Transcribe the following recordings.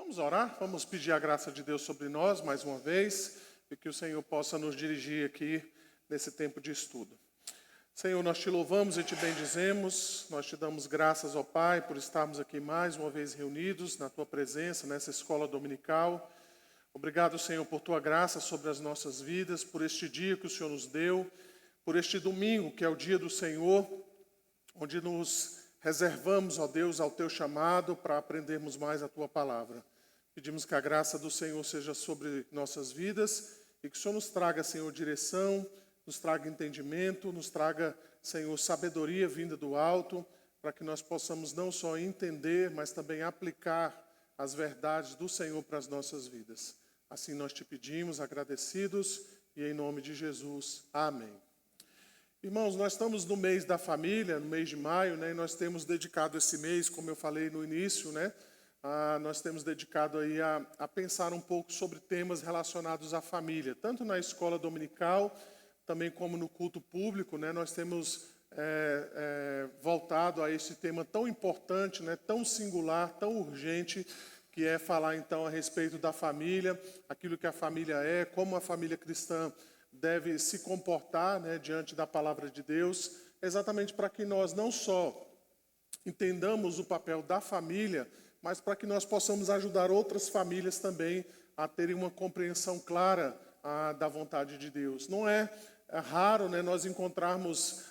Vamos orar, vamos pedir a graça de Deus sobre nós mais uma vez e que o Senhor possa nos dirigir aqui nesse tempo de estudo. Senhor, nós te louvamos e te bendizemos, nós te damos graças, ó Pai, por estarmos aqui mais uma vez reunidos na tua presença, nessa escola dominical. Obrigado, Senhor, por tua graça sobre as nossas vidas, por este dia que o Senhor nos deu, por este domingo que é o dia do Senhor, onde nos reservamos, ó Deus, ao teu chamado para aprendermos mais a tua palavra. Pedimos que a graça do Senhor seja sobre nossas vidas e que o Senhor nos traga, Senhor, direção, nos traga entendimento, nos traga, Senhor, sabedoria vinda do alto, para que nós possamos não só entender, mas também aplicar as verdades do Senhor para as nossas vidas. Assim nós te pedimos, agradecidos, e em nome de Jesus. Amém. Irmãos, nós estamos no mês da família, no mês de maio, né? E nós temos dedicado esse mês, como eu falei no início, né? Nós temos dedicado aí a pensar um pouco sobre temas relacionados à família, tanto na escola dominical, também como no culto público, né? Nós temos voltado a esse tema tão importante, né? Tão singular, tão urgente, que é falar então a respeito da família, aquilo que a família é, como a família cristã deve se comportar, né, diante da palavra de Deus, exatamente para que nós não só entendamos o papel da família, mas para que nós possamos ajudar outras famílias também a terem uma compreensão clara da vontade de Deus. Não é raro, né, nós encontrarmos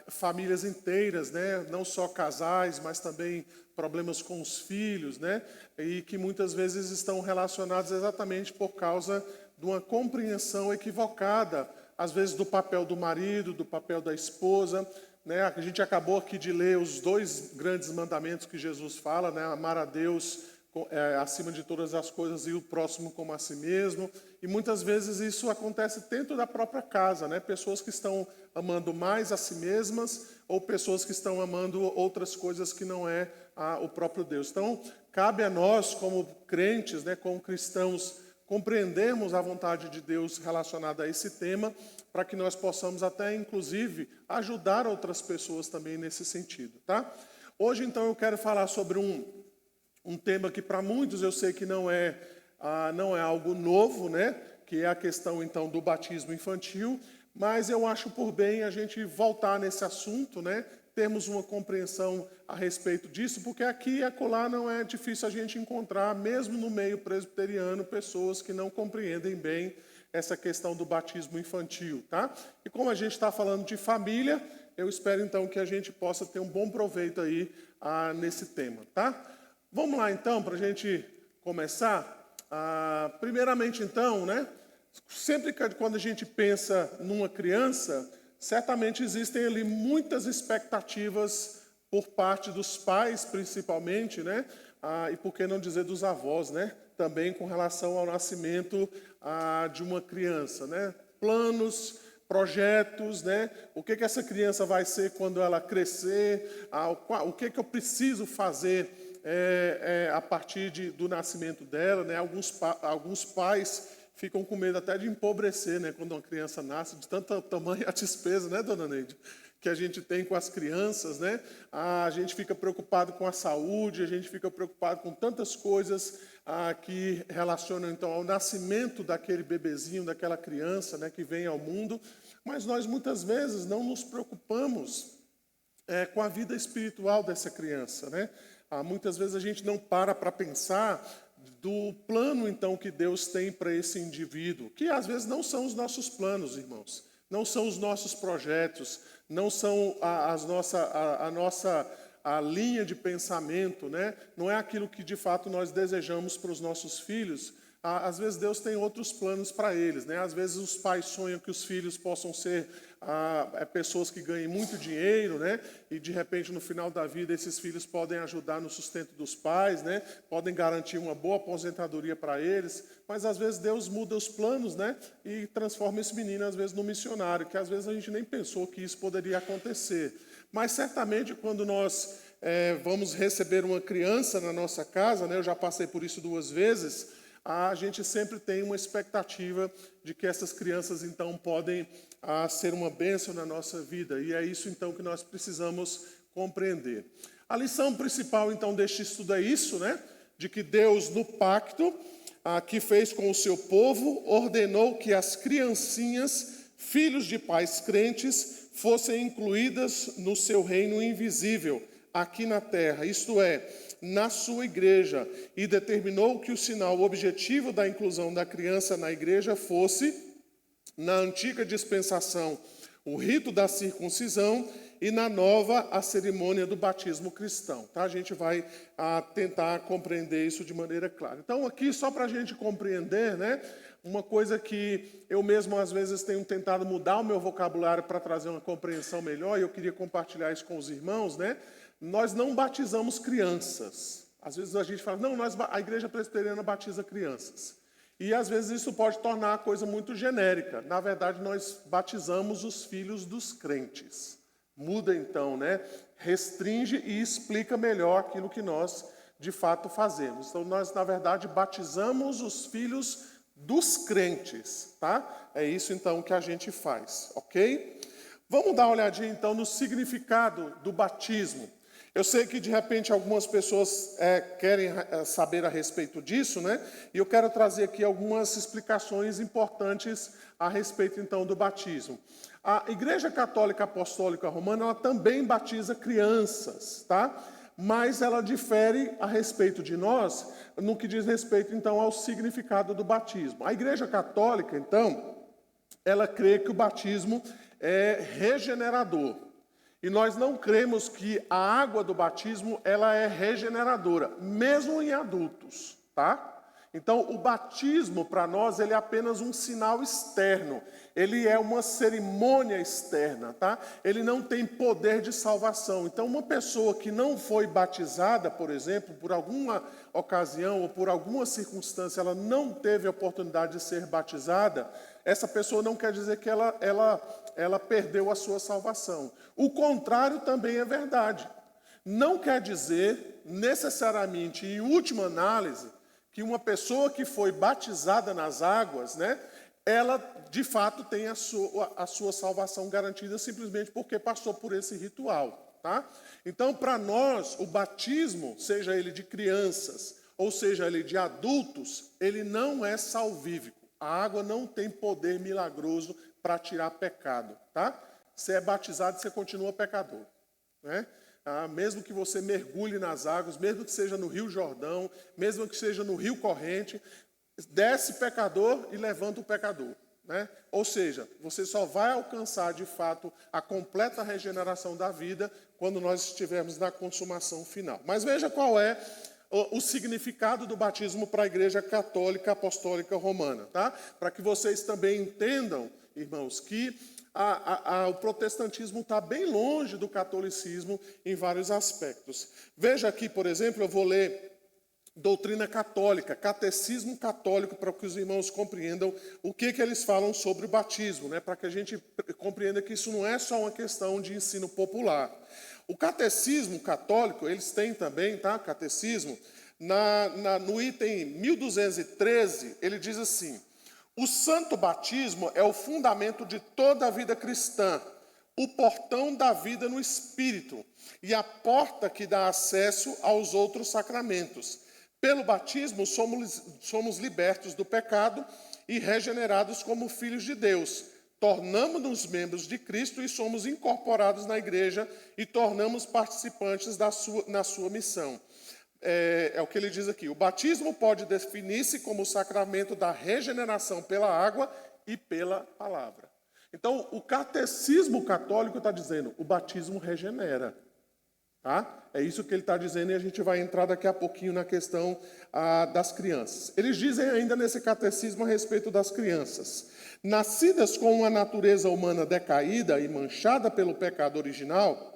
famílias inteiras, né, não só casais, mas também problemas com os filhos, né, e que muitas vezes estão relacionados exatamente por causa de uma compreensão equivocada, às vezes do papel do marido, do papel da esposa, né? A gente acabou aqui de ler os dois grandes mandamentos que Jesus fala, né? Amar a Deus acima de todas as coisas e o próximo como a si mesmo. E muitas vezes isso acontece dentro da própria casa, né? Pessoas que estão amando mais a si mesmas ou pessoas que estão amando outras coisas que não é o próprio Deus. Então, cabe a nós como crentes, né, como cristãos, compreendermos a vontade de Deus relacionada a esse tema, para que nós possamos até, inclusive, ajudar outras pessoas também nesse sentido, tá? Hoje, então, eu quero falar sobre um tema que para muitos eu sei que não é algo novo, né? Que é a questão, então, do batismo infantil, mas eu acho por bem a gente voltar nesse assunto, né? Termos uma compreensão a respeito disso, porque aqui e acolá não é difícil a gente encontrar, mesmo no meio presbiteriano, pessoas que não compreendem bem essa questão do batismo infantil, tá? E como a gente está falando de família, eu espero então que a gente possa ter um bom proveito aí nesse tema, tá? Vamos lá então, para a gente começar. Primeiramente então, né? Sempre que quando a gente pensa numa criança, certamente existem ali muitas expectativas por parte dos pais, principalmente, né? E por que não dizer dos avós, né? Também com relação ao nascimento de uma criança, né? Planos, projetos, né? O que essa criança vai ser quando ela crescer, o que eu preciso fazer a partir do nascimento dela, né? Alguns pais ficam com medo até de empobrecer, né? Quando uma criança nasce, de tanto tamanho a despesa, né, dona Neide? Que a gente tem com as crianças, né? A gente fica preocupado com a saúde, a gente fica preocupado com tantas coisas que relacionam, então, ao nascimento daquele bebezinho, daquela criança, né, que vem ao mundo. Mas nós, muitas vezes, não nos preocupamos com a vida espiritual dessa criança, né? Muitas vezes a gente não para pensar do plano, então, que Deus tem para esse indivíduo, que às vezes não são os nossos planos, irmãos, não são os nossos projetos, não são a nossa linha de pensamento, né? Não é aquilo que de fato nós desejamos para os nossos filhos. Às vezes Deus tem outros planos para eles, né? Às vezes os pais sonham que os filhos possam ser pessoas que ganhem muito dinheiro, né? E de repente no final da vida esses filhos podem ajudar no sustento dos pais, né? Podem garantir uma boa aposentadoria para eles, mas às vezes Deus muda os planos, né? E transforma esse menino às vezes num missionário, que às vezes a gente nem pensou que isso poderia acontecer. Mas certamente quando nós vamos receber uma criança na nossa casa, né? Eu já passei por isso 2 vezes. A gente sempre tem uma expectativa de que essas crianças, então, podem ser uma bênção na nossa vida. E é isso, então, que nós precisamos compreender. A lição principal, então, deste estudo é isso, né? de que Deus, no pacto que fez com o seu povo, ordenou que as criancinhas, filhos de pais crentes, fossem incluídas no seu reino invisível, aqui na terra, isto é, na sua igreja, e determinou que o sinal objetivo da inclusão da criança na igreja fosse, na antiga dispensação, o rito da circuncisão, e na nova, a cerimônia do batismo cristão. Tá? A gente vai tentar compreender isso de maneira clara. Então, aqui, só para a gente compreender, né, uma coisa que eu mesmo, às vezes, tenho tentado mudar o meu vocabulário para trazer uma compreensão melhor, e eu queria compartilhar isso com os irmãos, né? Nós não batizamos crianças. Às vezes a gente fala, não, a igreja presbiteriana batiza crianças. E às vezes isso pode tornar a coisa muito genérica. Na verdade, nós batizamos os filhos dos crentes. Muda então, né? Restringe e explica melhor aquilo que nós de fato fazemos. Então nós, na verdade, batizamos os filhos dos crentes, tá? É isso então que a gente faz, ok? Vamos dar uma olhadinha então no significado do batismo. Eu sei que de repente algumas pessoas querem saber a respeito disso, né? E eu quero trazer aqui algumas explicações importantes a respeito então do batismo. A Igreja Católica Apostólica Romana, ela também batiza crianças, tá? Mas ela difere a respeito de nós no que diz respeito então ao significado do batismo. A Igreja Católica, então, ela crê que o batismo é regenerador. E nós não cremos que a água do batismo ela é regeneradora, mesmo em adultos, tá? Então, o batismo para nós ele é apenas um sinal externo. Ele é uma cerimônia externa, tá? Ele não tem poder de salvação. Então, uma pessoa que não foi batizada, por exemplo, por alguma ocasião ou por alguma circunstância, ela não teve a oportunidade de ser batizada, essa pessoa não quer dizer que ela perdeu a sua salvação. O contrário também é verdade. Não quer dizer, necessariamente, em última análise, que uma pessoa que foi batizada nas águas, né, ela, de fato, tem a sua salvação garantida simplesmente porque passou por esse ritual. Tá? Então, para nós, o batismo, seja ele de crianças ou seja ele de adultos, ele não é salvífico. A água não tem poder milagroso para tirar pecado, tá? Você é batizado, você continua pecador, né? Mesmo que você mergulhe nas águas, mesmo que seja no Rio Jordão, mesmo que seja no Rio Corrente, desce pecador e levanta o pecador, né? Ou seja, você só vai alcançar de fato a completa regeneração da vida quando nós estivermos na consumação final. Mas veja qual é o significado do batismo para a Igreja Católica Apostólica Romana, tá? Para que vocês também entendam, irmãos, que o protestantismo está bem longe do catolicismo em vários aspectos. Veja aqui, por exemplo, eu vou ler doutrina católica, catecismo católico, para que os irmãos compreendam o que eles falam sobre o batismo, né? Para que a gente compreenda que isso não é só uma questão de ensino popular. O catecismo católico, eles têm também, tá? Catecismo, no item 1213, ele diz assim: o santo batismo é o fundamento de toda a vida cristã, o portão da vida no Espírito e a porta que dá acesso aos outros sacramentos. Pelo batismo, somos libertos do pecado e regenerados como filhos de Deus. Tornamos-nos membros de Cristo e somos incorporados na igreja e tornamos participantes na sua missão. É o que ele diz aqui. O batismo pode definir-se como o sacramento da regeneração pela água e pela palavra. Então, o catecismo católico está dizendo, o batismo regenera. Tá? É isso que ele está dizendo e a gente vai entrar daqui a pouquinho na questão das crianças. Eles dizem ainda nesse catecismo a respeito das crianças. Nascidas com uma natureza humana decaída e manchada pelo pecado original,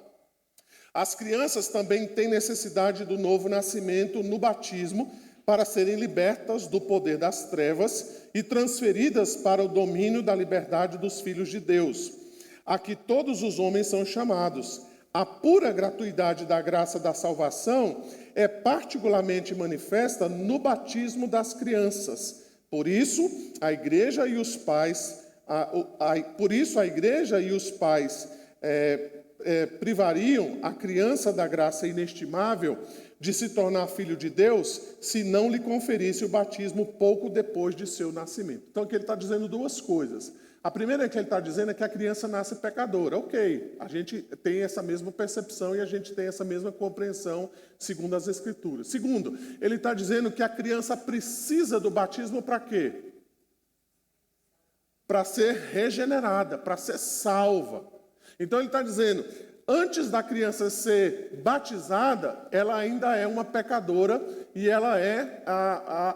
as crianças também têm necessidade do novo nascimento no batismo para serem libertas do poder das trevas e transferidas para o domínio da liberdade dos filhos de Deus, a que todos os homens são chamados. A pura gratuidade da graça da salvação é particularmente manifesta no batismo das crianças. Por isso, a igreja e os pais privariam a criança da graça inestimável de se tornar filho de Deus se não lhe conferisse o batismo pouco depois de seu nascimento. Então aqui ele está dizendo duas coisas. A primeira que ele está dizendo é que a criança nasce pecadora. Ok, a gente tem essa mesma percepção e a gente tem essa mesma compreensão segundo as Escrituras. Segundo, ele está dizendo que a criança precisa do batismo para quê? Para ser regenerada, para ser salva. Então ele está dizendo, antes da criança ser batizada, ela ainda é uma pecadora e ela é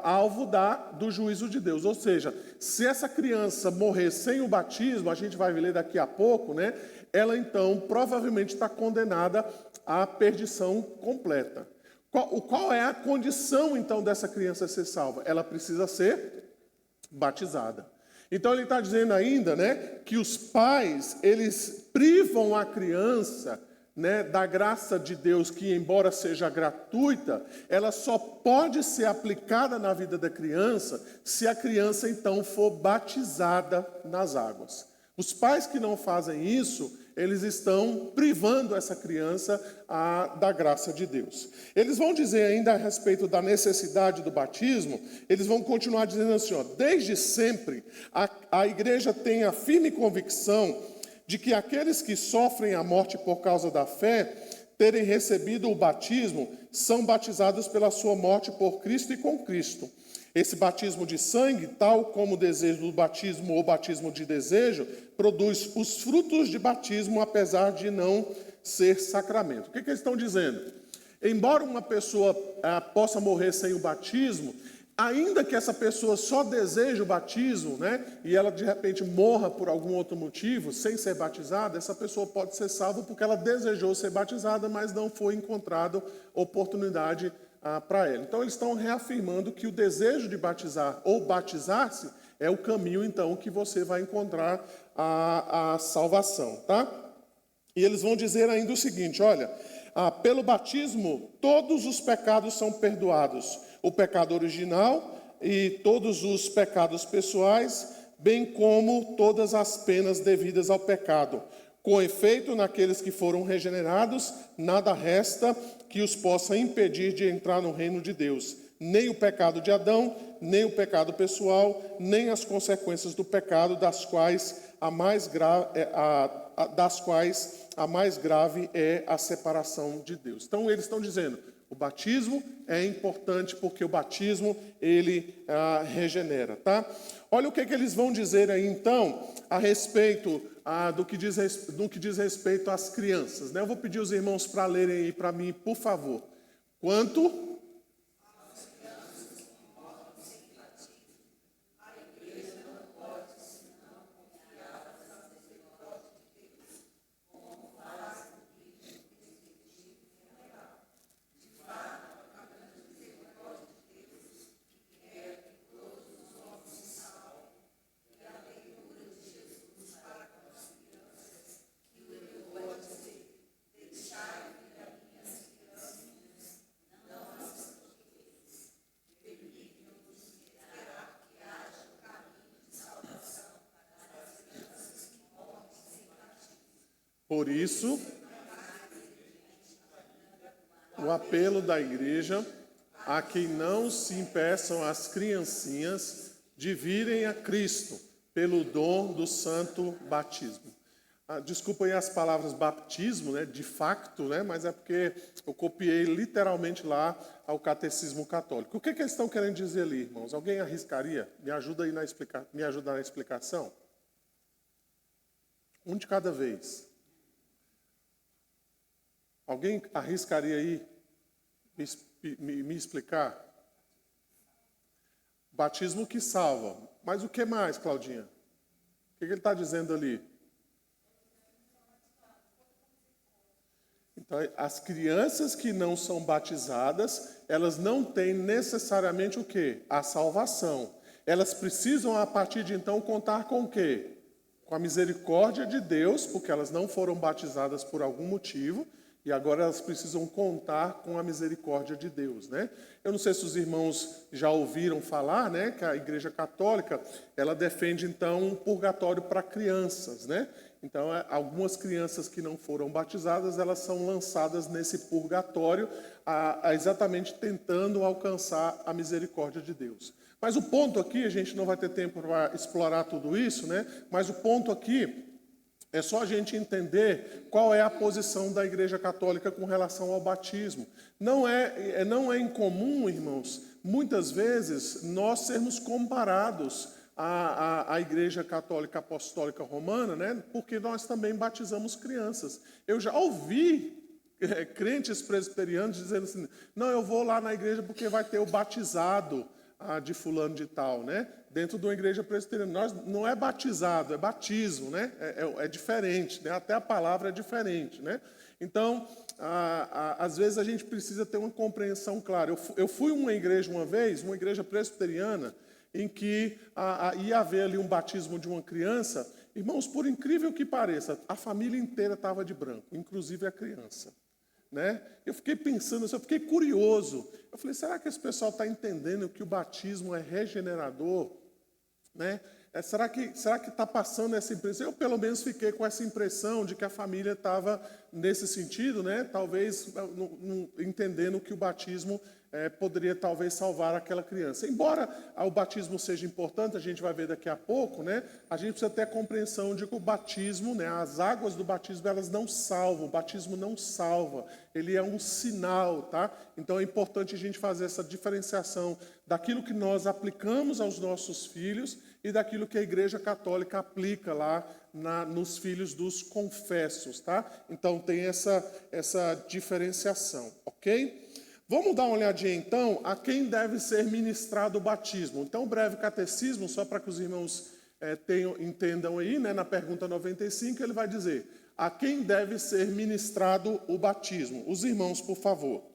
alvo do juízo de Deus. Ou seja, se essa criança morrer sem o batismo, a gente vai ler daqui a pouco, né? Ela então provavelmente está condenada à perdição completa. Qual é a condição então dessa criança ser salva? Ela precisa ser batizada. Então ele está dizendo ainda, né, que os pais, eles privam a criança, né, da graça de Deus, que embora seja gratuita, ela só pode ser aplicada na vida da criança se a criança então for batizada nas águas. Os pais que não fazem isso, eles estão privando essa criança da graça de Deus. Eles vão dizer ainda a respeito da necessidade do batismo, eles vão continuar dizendo assim, ó, desde sempre a igreja tem a firme convicção de que aqueles que sofrem a morte por causa da fé, terem recebido o batismo, são batizados pela sua morte por Cristo e com Cristo. Esse batismo de sangue, tal como o desejo do batismo ou batismo de desejo, produz os frutos de batismo, apesar de não ser sacramento. O que eles estão dizendo? Embora uma pessoa possa morrer sem o batismo, ainda que essa pessoa só deseje o batismo, né, e ela de repente morra por algum outro motivo, sem ser batizada, essa pessoa pode ser salva porque ela desejou ser batizada, mas não foi encontrada oportunidade para ela. Então eles estão reafirmando que o desejo de batizar ou batizar-se é o caminho então que você vai encontrar a salvação, tá? E eles vão dizer ainda o seguinte, olha, pelo batismo todos os pecados são perdoados, o pecado original e todos os pecados pessoais, bem como todas as penas devidas ao pecado. Com efeito, naqueles que foram regenerados, nada resta que os possa impedir de entrar no reino de Deus. Nem o pecado de Adão, nem o pecado pessoal, nem as consequências do pecado, das quais a mais grave é a separação de Deus. Então, eles estão dizendo, o batismo é importante porque o batismo, ele regenera, tá? Olha o que eles vão dizer aí, então, a respeito do que diz respeito às crianças, né? Eu vou pedir os irmãos para lerem aí para mim, por favor. Quanto Por isso, o apelo da igreja a que não se impeçam as criancinhas de virem a Cristo pelo dom do santo batismo. Desculpa aí as palavras batismo, né, de facto, né, mas é porque eu copiei literalmente lá ao catecismo católico. O que eles estão querendo dizer ali, irmãos? Alguém arriscaria? Me ajuda aí me ajuda na explicação? Um de cada vez. Alguém arriscaria aí me explicar? Batismo que salva. Mas o que mais, Claudinha? O que ele está dizendo ali? Então, as crianças que não são batizadas, elas não têm necessariamente o quê? A salvação. Elas precisam, a partir de então, contar com o quê? Com a misericórdia de Deus, porque elas não foram batizadas por algum motivo, e agora elas precisam contar com a misericórdia de Deus, né? Eu não sei se os irmãos já ouviram falar, né, que a Igreja Católica, ela defende então um purgatório para crianças, né? Então, algumas crianças que não foram batizadas, elas são lançadas nesse purgatório, exatamente tentando alcançar a misericórdia de Deus. Mas o ponto aqui, a gente não vai ter tempo para explorar tudo isso, né? Mas o ponto aqui é só a gente entender qual é a posição da Igreja Católica com relação ao batismo. Não é incomum, irmãos, muitas vezes nós sermos comparados à Igreja Católica Apostólica Romana, né? Porque nós também batizamos crianças. Eu já ouvi crentes presbiterianos dizendo assim, não, eu vou lá na igreja porque vai ter o batizado de fulano de tal, né? Dentro de uma igreja presbiteriana. Nós, não é batizado, é batismo, né? É diferente, né? Até a palavra é diferente, né? Então, às vezes a gente precisa ter uma compreensão clara. Eu fui a uma igreja uma vez, uma igreja presbiteriana, em que ia haver ali um batismo de uma criança. Irmãos, por incrível que pareça, a família inteira estava de branco, inclusive a criança. Né? Eu fiquei pensando, eu fiquei curioso. Eu falei, será que esse pessoal está entendendo que o batismo é regenerador? Né? Será que está passando essa impressão? Eu, pelo menos, fiquei com essa impressão de que a família estava nesse sentido, né? Talvez entendendo que o batismo poderia talvez salvar aquela criança. Embora o batismo seja importante, a gente vai ver daqui a pouco, né? A gente precisa ter a compreensão de que o batismo, né? As águas do batismo, elas não salvam, o batismo não salva, ele é um sinal, tá? Então é importante a gente fazer essa diferenciação daquilo que nós aplicamos aos nossos filhos e daquilo que a Igreja Católica aplica lá nos filhos dos confessos, tá? Então tem essa diferenciação, ok? Vamos dar uma olhadinha, então, a quem deve ser ministrado o batismo. Então, um breve catecismo, só para que os irmãos entendam aí, né, na pergunta 95, ele vai dizer, a quem deve ser ministrado o batismo? Os irmãos, por favor.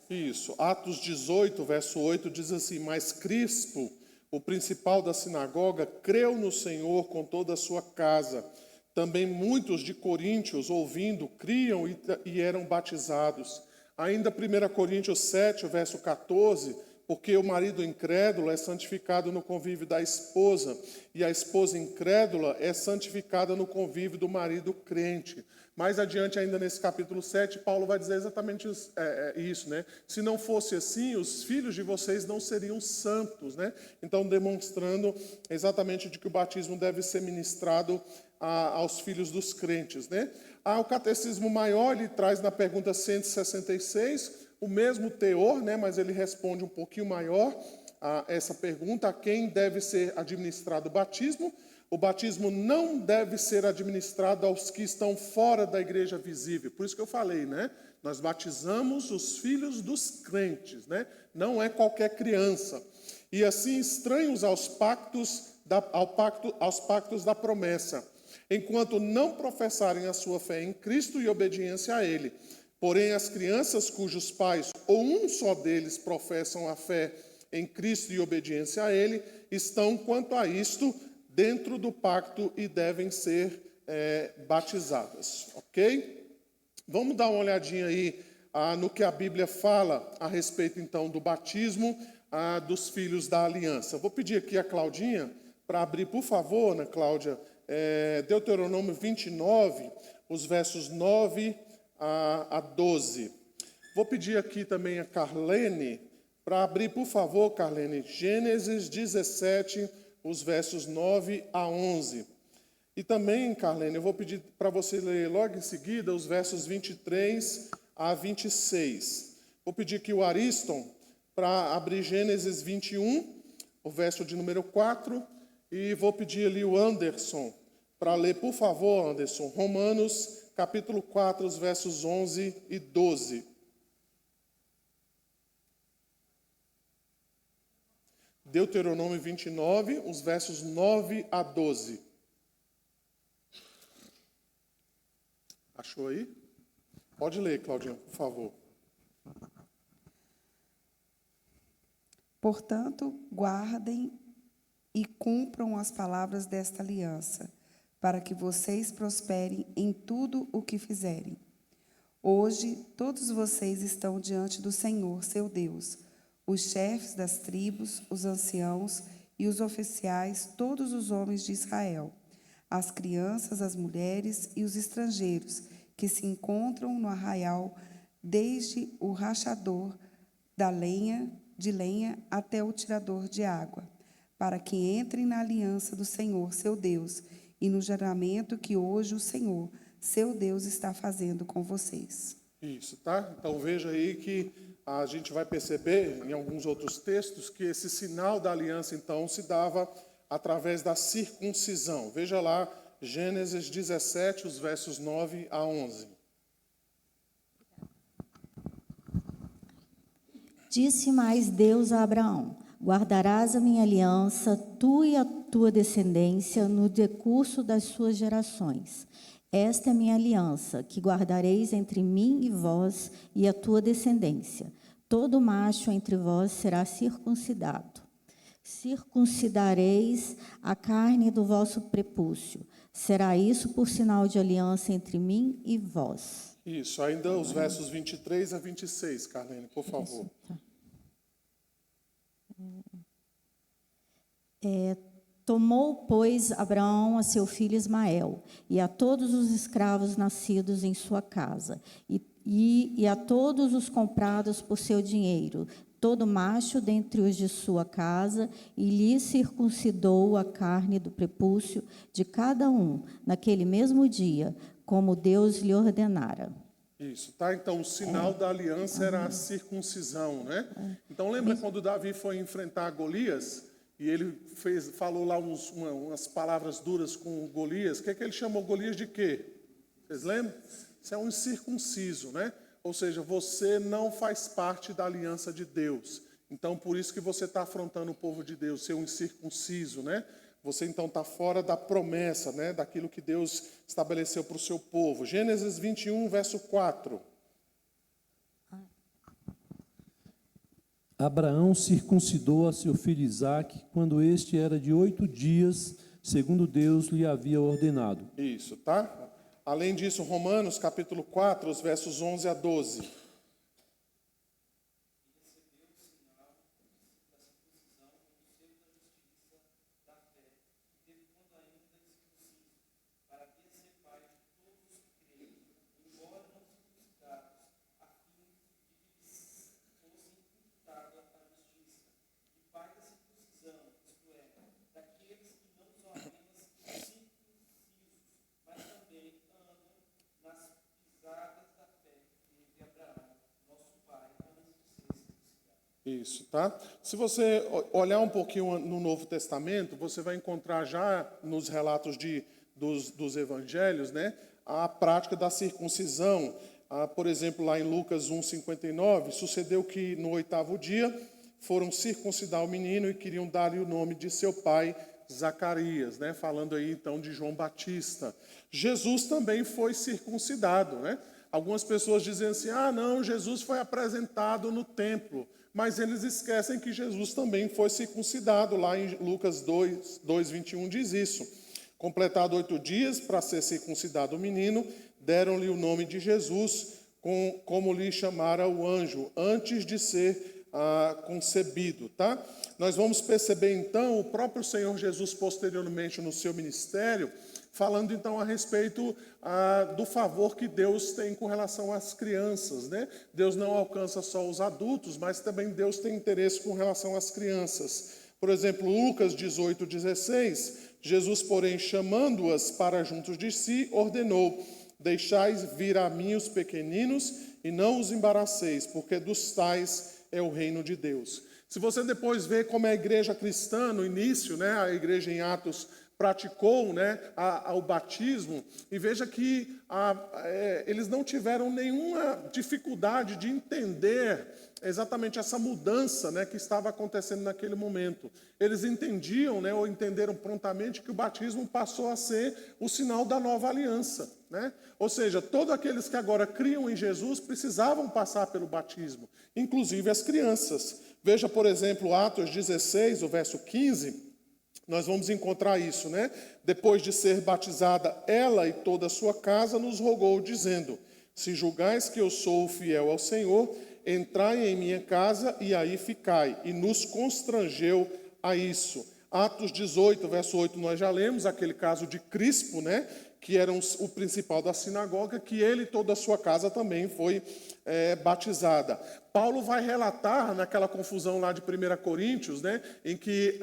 Isso, Atos 18, verso 8, diz assim, mas Crispo, o principal da sinagoga, creu no Senhor com toda a sua casa. Também muitos de Coríntios, ouvindo, criam e eram batizados. Ainda 1 Coríntios 7, verso 14, porque o marido incrédulo é santificado no convívio da esposa, e a esposa incrédula é santificada no convívio do marido crente. Mais adiante, ainda nesse capítulo 7, Paulo vai dizer exatamente isso, né? Se não fosse assim, os filhos de vocês não seriam santos, né? Então, demonstrando exatamente de que o batismo deve ser ministrado aos filhos dos crentes, né? O Catecismo Maior, ele traz na pergunta 166 o mesmo teor, né? Mas ele responde um pouquinho maior a essa pergunta, a quem deve ser administrado o batismo. O batismo não deve ser administrado aos que estão fora da igreja visível. Por isso que eu falei, né? Nós batizamos os filhos dos crentes, né? Não é qualquer criança. E assim, estranhos aos pactos da promessa, enquanto não professarem a sua fé em Cristo e obediência a Ele. Porém, as crianças cujos pais ou um só deles professam a fé em Cristo e obediência a Ele, estão, quanto a isto, dentro do pacto e devem ser batizadas, ok? Vamos dar uma olhadinha aí no que a Bíblia fala a respeito, então, do batismo dos filhos da aliança. Vou pedir aqui a Claudinha para abrir, por favor, Ana Cláudia, Deuteronômio 29, os versos 9 a 12. Vou pedir aqui também a Carlene para abrir, por favor, Carlene, Gênesis 17, os versos 9 a 11. E também, Carlene, eu vou pedir para você ler logo em seguida os versos 23 a 26. Vou pedir que o Ariston para abrir Gênesis 21, o verso de número 4. E vou pedir ali o Anderson para ler, por favor, Anderson, Romanos, capítulo 4, os versos 11 e 12. Deuteronômio 29, os versos 9 a 12. Achou aí? Pode ler, Claudinha, por favor. Portanto, guardem e cumpram as palavras desta aliança, para que vocês prosperem em tudo o que fizerem. Hoje, todos vocês estão diante do Senhor, seu Deus, os chefes das tribos, os anciãos e os oficiais, todos os homens de Israel, as crianças, as mulheres e os estrangeiros que se encontram no arraial, desde o rachador de lenha até o tirador de água, para que entrem na aliança do Senhor, seu Deus, e no juramento que hoje o Senhor, seu Deus, está fazendo com vocês. Isso, tá? Então veja aí que a gente vai perceber em alguns outros textos que esse sinal da aliança, então, se dava através da circuncisão. Veja lá, Gênesis 17, os versos 9 a 11. Disse mais Deus a Abraão: guardarás a minha aliança, tu e a tua descendência, no decurso das suas gerações. Esta é a minha aliança, que guardareis entre mim e vós e a tua descendência. Todo macho entre vós será circuncidado. Circuncidareis a carne do vosso prepúcio. Será isso por sinal de aliança entre mim e vós. Isso, ainda os versos 23 a 26, Carlene, por favor. Tomou, pois, Abraão a seu filho Ismael, e a todos os escravos nascidos em sua casa, e a todos os comprados por seu dinheiro, todo macho dentre os de sua casa, e lhe circuncidou a carne do prepúcio de cada um, naquele mesmo dia, como Deus lhe ordenara. Isso, tá? Então, o sinal da aliança era a circuncisão, né? Então, lembra quando Davi foi enfrentar Golias? E ele falou lá umas palavras duras com Golias. O que ele chamou Golias de quê? Vocês lembram? Isso é um incircunciso, né? Ou seja, você não faz parte da aliança de Deus. Então, por isso que você está afrontando o povo de Deus, ser um incircunciso, né? Você, então, está fora da promessa, né? Daquilo que Deus estabeleceu para o seu povo. Gênesis 21, verso 4. Abraão circuncidou a seu filho Isaque quando este era de 8 dias, segundo Deus lhe havia ordenado. Isso, tá? Além disso, Romanos, capítulo 4, os versos 11 a 12. Isso, tá? Se você olhar um pouquinho no Novo Testamento, você vai encontrar já nos relatos dos evangelhos, né, a prática da circuncisão. Por exemplo, lá em Lucas 1,59, sucedeu que no 8º dia foram circuncidar o menino e queriam dar-lhe o nome de seu pai, Zacarias, né? Falando aí então de João Batista. Jesus também foi circuncidado, né? Algumas pessoas dizem assim, não, Jesus foi apresentado no templo. Mas eles esquecem que Jesus também foi circuncidado. Lá em Lucas 2:21 diz isso. Completado 8 dias para ser circuncidado o menino, deram-lhe o nome de Jesus, como lhe chamara o anjo, antes de ser concebido. Tá? Nós vamos perceber então o próprio Senhor Jesus posteriormente no seu ministério, falando então a respeito do favor que Deus tem com relação às crianças, né? Deus não alcança só os adultos, mas também Deus tem interesse com relação às crianças. Por exemplo, Lucas 18:16, Jesus, porém, chamando-as para juntos de si, ordenou: deixais vir a mim os pequeninos e não os embaraceis, porque dos tais é o reino de Deus. Se você depois vê como é a igreja cristã, no início, né, a igreja em Atos praticou, né, o batismo, e veja que eles não tiveram nenhuma dificuldade de entender exatamente essa mudança, né, que estava acontecendo naquele momento. Eles entendiam, né, ou entenderam prontamente que o batismo passou a ser o sinal da nova aliança, né? Ou seja, todos aqueles que agora criam em Jesus precisavam passar pelo batismo, inclusive as crianças. Veja, por exemplo, Atos 16, o verso 15, nós vamos encontrar isso, né? Depois de ser batizada, ela e toda a sua casa nos rogou, dizendo: se julgais que eu sou fiel ao Senhor, entrai em minha casa e aí ficai. E nos constrangeu a isso. Atos 18, verso 8, nós já lemos aquele caso de Crispo, né? Que era o principal da sinagoga, que ele e toda a sua casa também foi batizada. Paulo vai relatar naquela confusão lá de 1 Coríntios, né, em que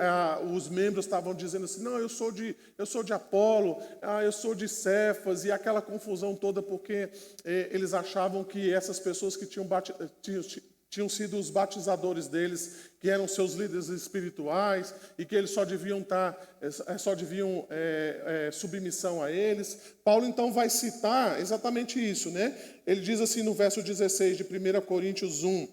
os membros estavam dizendo assim: não, eu sou de Apolo, eu sou de Cefas, e aquela confusão toda porque eles achavam que essas pessoas que tinham sido os batizadores deles, que eram seus líderes espirituais, e que eles só deviam submissão a eles. Paulo, então, vai citar exatamente isso, né? Ele diz assim no verso 16 de 1 Coríntios 1,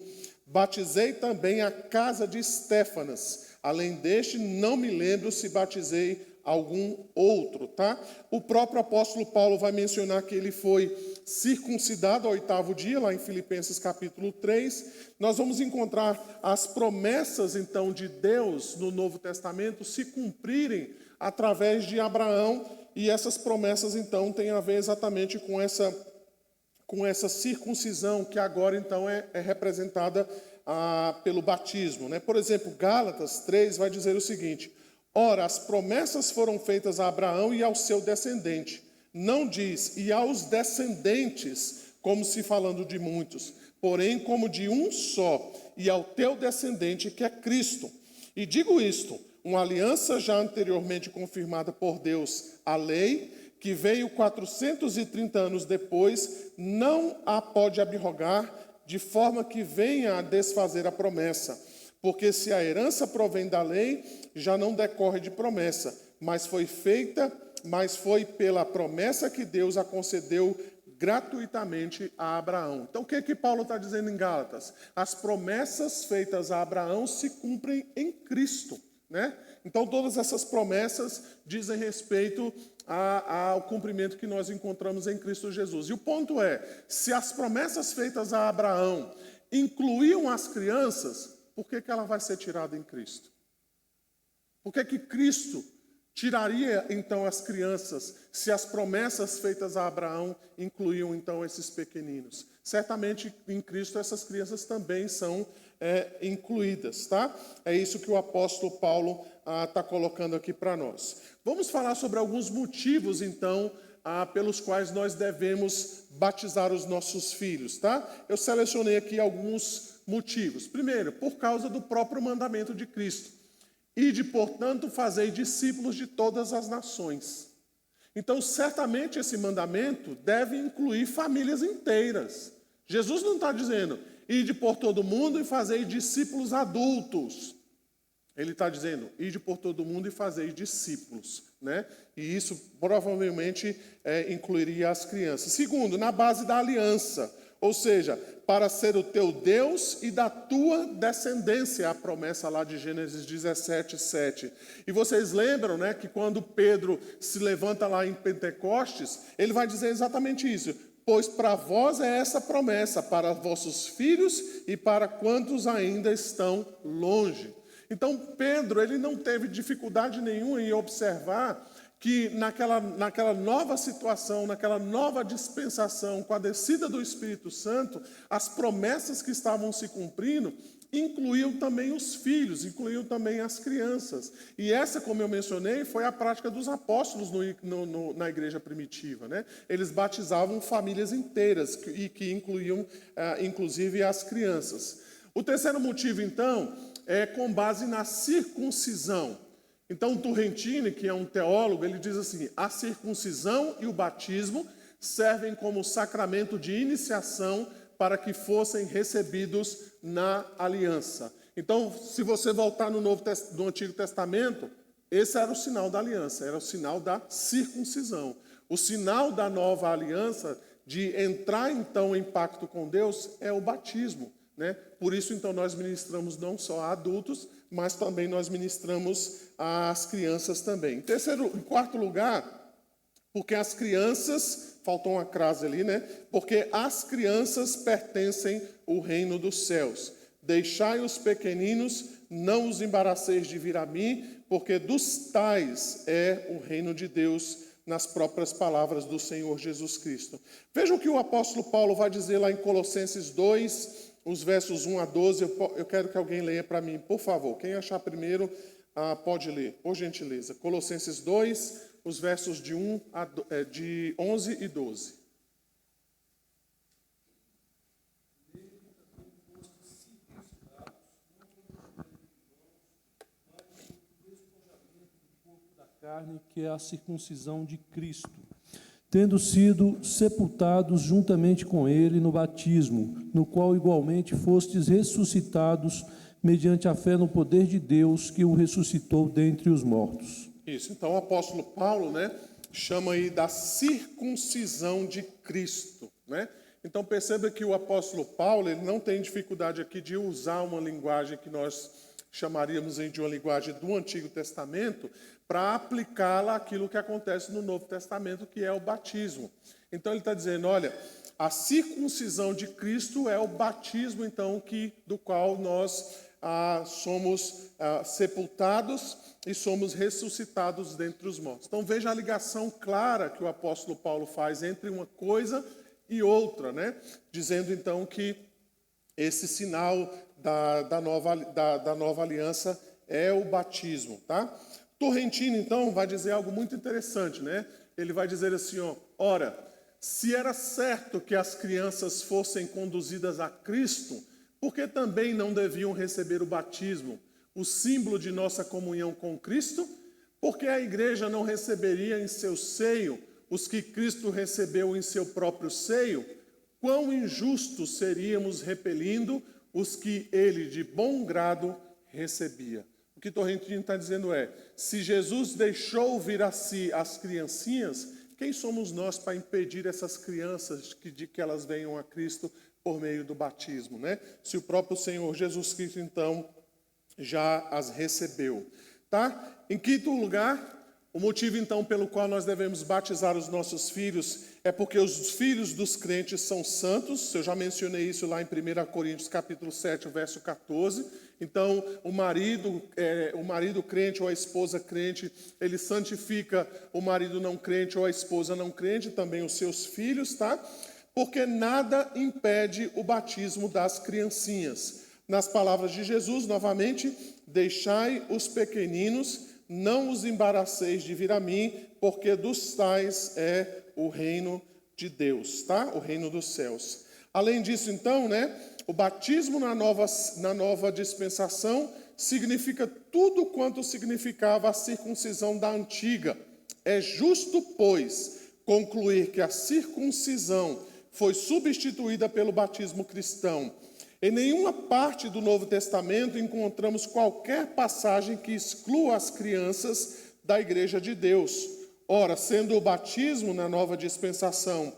batizei também a casa de Estéfanas, além deste, não me lembro se batizei algum outro, tá? O próprio apóstolo Paulo vai mencionar que ele foi circuncidado ao 8º dia, lá em Filipenses capítulo 3. Nós vamos encontrar as promessas, então, de Deus no Novo Testamento se cumprirem através de Abraão, e essas promessas, então, têm a ver exatamente com essa circuncisão, que agora, então, é representada pelo batismo, né? Por exemplo, Gálatas 3 vai dizer o seguinte: ora, as promessas foram feitas a Abraão e ao seu descendente. Não diz, e aos descendentes, como se falando de muitos, porém como de um só, e ao teu descendente, que é Cristo. E digo isto, uma aliança já anteriormente confirmada por Deus, a lei, que veio 430 anos depois, não a pode abrogar, de forma que venha a desfazer a promessa. Porque se a herança provém da lei, já não decorre de promessa, mas foi pela promessa que Deus a concedeu gratuitamente a Abraão. Então, o que Paulo está dizendo em Gálatas? As promessas feitas a Abraão se cumprem em Cristo, né? Então, todas essas promessas dizem respeito ao cumprimento que nós encontramos em Cristo Jesus. E o ponto é, se as promessas feitas a Abraão incluíam as crianças, por que ela vai ser tirada em Cristo? Por que Cristo tiraria, então, as crianças, se as promessas feitas a Abraão incluíam, então, esses pequeninos? Certamente, em Cristo, essas crianças também são incluídas, tá? É isso que o apóstolo Paulo está colocando aqui para nós. Vamos falar sobre alguns motivos, então, pelos quais nós devemos batizar os nossos filhos, tá? Eu selecionei aqui alguns motivos. Primeiro, por causa do próprio mandamento de Cristo. Ide, portanto, fazei discípulos de todas as nações. Então, certamente esse mandamento deve incluir famílias inteiras. Jesus não está dizendo, ide por todo mundo e fazei discípulos adultos. Ele está dizendo, ide por todo mundo e fazei discípulos, né? E isso provavelmente incluiria as crianças. Segundo, na base da aliança. Ou seja, para ser o teu Deus e da tua descendência, a promessa lá de Gênesis 17, 7. E vocês lembram, né, que quando Pedro se levanta lá em Pentecostes, ele vai dizer exatamente isso. Pois para vós é essa promessa, para vossos filhos e para quantos ainda estão longe. Então Pedro, ele não teve dificuldade nenhuma em observar que naquela nova situação, naquela nova dispensação, com a descida do Espírito Santo, as promessas que estavam se cumprindo incluíam também os filhos, incluíam também as crianças. E essa, como eu mencionei, foi a prática dos apóstolos na igreja primitiva, né? Eles batizavam famílias inteiras e que incluíam, inclusive, as crianças. O terceiro motivo, então, é com base na circuncisão. Então, Turrentini, que é um teólogo, ele diz assim, a circuncisão e o batismo servem como sacramento de iniciação para que fossem recebidos na aliança. Então, se você voltar no Antigo Testamento, esse era o sinal da aliança, era o sinal da circuncisão. O sinal da nova aliança, de entrar, então, em pacto com Deus, é o batismo, né? Por isso, então, nós ministramos não só a adultos, mas também nós ministramos às crianças também. Em quarto lugar, porque as crianças, faltou uma crase ali, né? Porque as crianças pertencem ao reino dos céus. Deixai os pequeninos, não os embaraceis de vir a mim, porque dos tais é o reino de Deus, nas próprias palavras do Senhor Jesus Cristo. Vejam o que o apóstolo Paulo vai dizer lá em Colossenses 2, os versos 1 a 12. Eu quero que alguém leia para mim, por favor. Quem achar primeiro, pode ler, por gentileza. Colossenses 2, os versos de 11 e 12. Carne, que é a circuncisão de Cristo, tendo sido sepultados juntamente com ele no batismo, no qual igualmente fostes ressuscitados mediante a fé no poder de Deus que o ressuscitou dentre os mortos. Isso, então o apóstolo Paulo, chama aí da circuncisão de Cristo, Então perceba que o apóstolo Paulo, ele não tem dificuldade aqui de usar uma linguagem que nós chamaríamos de uma linguagem do Antigo Testamento, para aplicá-la àquilo que acontece no Novo Testamento, que é o batismo. Então ele está dizendo, olha, a circuncisão de Cristo é o batismo, então, do qual nós somos sepultados e somos ressuscitados dentre os mortos. Então veja a ligação clara que o apóstolo Paulo faz entre uma coisa e outra, dizendo então que esse sinal da nova aliança é o batismo, tá? Torrentino, então, vai dizer algo muito interessante, Ele vai dizer assim, ora, se era certo que as crianças fossem conduzidas a Cristo, por que também não deviam receber o batismo, o símbolo de nossa comunhão com Cristo? Porque a igreja não receberia em seu seio os que Cristo recebeu em seu próprio seio? Quão injustos seríamos repelindo os que ele de bom grado recebia? O que Torrentino está dizendo é, se Jesus deixou vir a si as criancinhas, quem somos nós para impedir essas crianças de que elas venham a Cristo por meio do batismo, Se o próprio Senhor Jesus Cristo, então, já as recebeu, tá? Em quinto lugar, o motivo, então, pelo qual nós devemos batizar os nossos filhos é porque os filhos dos crentes são santos. Eu já mencionei isso lá em 1 Coríntios, capítulo 7, verso 14. Então, o marido crente ou a esposa crente, ele santifica o marido não crente ou a esposa não crente, também os seus filhos, tá? Porque nada impede o batismo das criancinhas. Nas palavras de Jesus, novamente, deixai os pequeninos, não os embaraceis de vir a mim, porque dos tais é o reino de Deus, tá? O reino dos céus. Além disso, então, o batismo na nova dispensação significa tudo quanto significava a circuncisão da antiga. É justo, pois, concluir que a circuncisão foi substituída pelo batismo cristão. Em nenhuma parte do Novo Testamento encontramos qualquer passagem que exclua as crianças da igreja de Deus. Ora, sendo o batismo na nova dispensação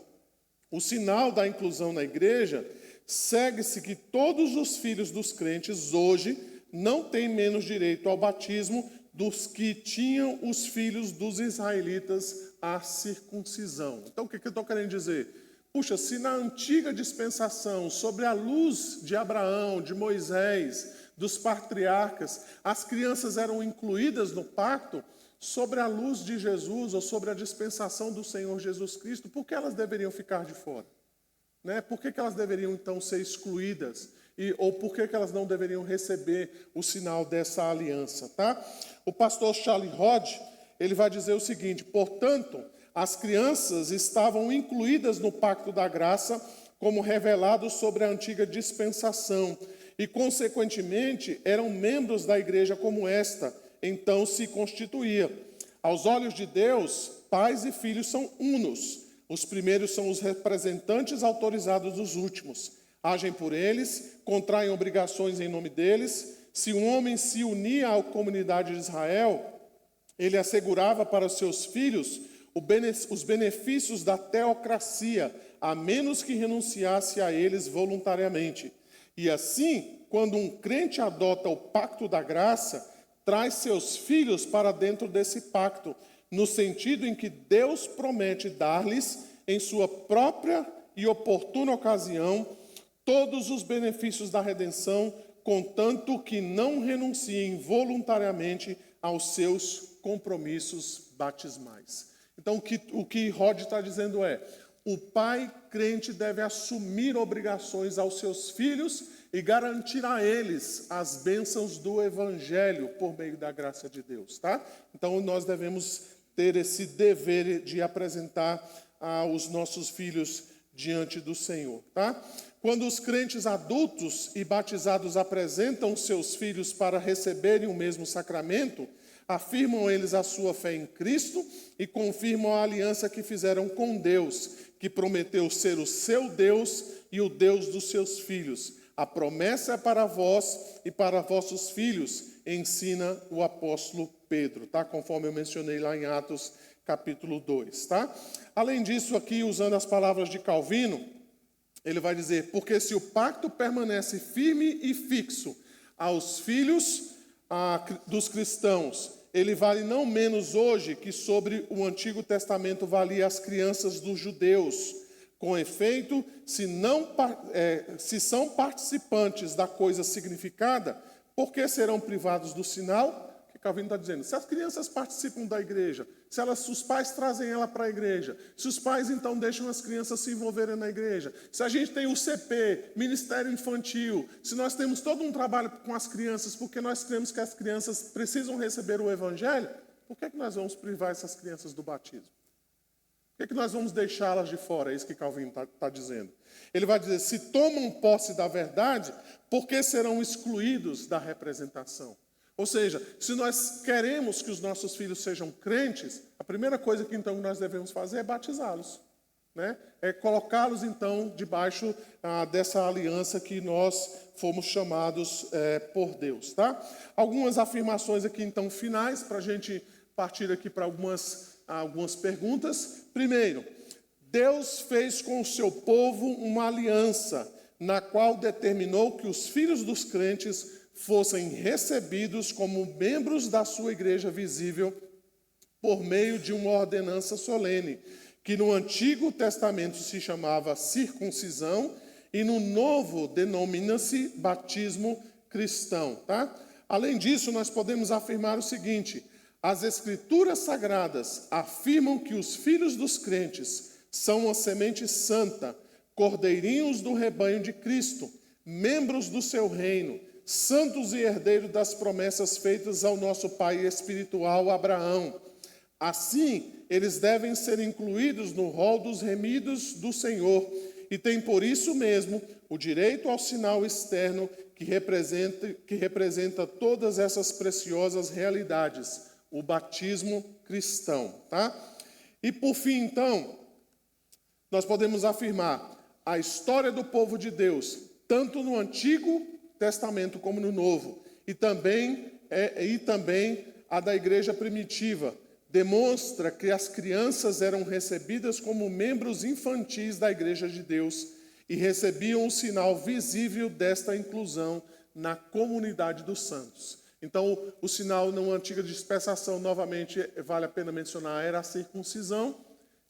o sinal da inclusão na igreja, segue-se que todos os filhos dos crentes hoje não têm menos direito ao batismo dos que tinham os filhos dos israelitas à circuncisão. Então, o que eu estou querendo dizer? Puxa, se na antiga dispensação, sobre a luz de Abraão, de Moisés, dos patriarcas, as crianças eram incluídas no pacto, sobre a luz de Jesus ou sobre a dispensação do Senhor Jesus Cristo, por que elas deveriam ficar de fora? Por que elas deveriam, então, ser excluídas? Ou por que elas não deveriam receber o sinal dessa aliança? Tá? O pastor Charlie Hodge, ele vai dizer o seguinte, portanto, as crianças estavam incluídas no pacto da graça, como revelado sobre a antiga dispensação, e, consequentemente, eram membros da igreja como esta, então se constituía. Aos olhos de Deus, pais e filhos são unos. Os primeiros são os representantes autorizados dos últimos. Agem por eles, contraem obrigações em nome deles. Se um homem se unia à comunidade de Israel, ele assegurava para os seus filhos os benefícios da teocracia, a menos que renunciasse a eles voluntariamente. E assim, quando um crente adota o pacto da graça, traz seus filhos para dentro desse pacto, no sentido em que Deus promete dar-lhes, em sua própria e oportuna ocasião, todos os benefícios da redenção, contanto que não renunciem voluntariamente aos seus compromissos batismais. Então, o que Rod está dizendo é: o pai crente deve assumir obrigações aos seus filhos e garantir a eles as bênçãos do Evangelho por meio da graça de Deus, tá? Então, nós devemos ter esse dever de apresentar os nossos filhos diante do Senhor, tá? Quando os crentes adultos e batizados apresentam seus filhos para receberem o mesmo sacramento, afirmam eles a sua fé em Cristo e confirmam a aliança que fizeram com Deus, que prometeu ser o seu Deus e o Deus dos seus filhos. A promessa é para vós e para vossos filhos, ensina o apóstolo Pedro, tá? Conforme eu mencionei lá em Atos capítulo 2, tá? Além disso, aqui, usando as palavras de Calvino, ele vai dizer: porque se o pacto permanece firme e fixo aos filhos dos cristãos, ele vale não menos hoje que sobre o Antigo Testamento valia as crianças dos judeus. Com efeito, se são participantes da coisa significada, por que serão privados do sinal? O que Calvino está dizendo? Se as crianças participam da igreja, se os pais trazem ela para a igreja, se os pais então deixam as crianças se envolverem na igreja, se a gente tem o CP, Ministério Infantil, se nós temos todo um trabalho com as crianças, porque nós cremos que as crianças precisam receber o Evangelho, por que nós vamos privar essas crianças do batismo? Por que nós vamos deixá-las de fora? É isso que Calvino está dizendo. Ele vai dizer: se tomam posse da verdade, por que serão excluídos da representação? Ou seja, se nós queremos que os nossos filhos sejam crentes, a primeira coisa que então nós devemos fazer é batizá-los, né? É colocá-los então debaixo dessa aliança que nós fomos chamados por Deus, tá? Algumas afirmações aqui então finais para a gente partir aqui para algumas perguntas. Primeiro, Deus fez com o seu povo uma aliança, na qual determinou que os filhos dos crentes fossem recebidos como membros da sua igreja visível por meio de uma ordenança solene, que no Antigo Testamento se chamava circuncisão e no Novo denomina-se batismo cristão, tá? Além disso, nós podemos afirmar o seguinte: as Escrituras Sagradas afirmam que os filhos dos crentes são uma semente santa, cordeirinhos do rebanho de Cristo, membros do seu reino, santos e herdeiros das promessas feitas ao nosso pai espiritual Abraão. Assim, eles devem ser incluídos no rol dos remidos do Senhor e têm por isso mesmo o direito ao sinal externo que representa todas essas preciosas realidades, o batismo cristão, tá? E por fim, então, nós podemos afirmar a história do povo de Deus, tanto no Antigo Testamento como no Novo, e também a da igreja primitiva, demonstra que as crianças eram recebidas como membros infantis da igreja de Deus e recebiam o sinal visível desta inclusão na comunidade dos santos. Então, o sinal na antiga dispensação, novamente, vale a pena mencionar, era a circuncisão,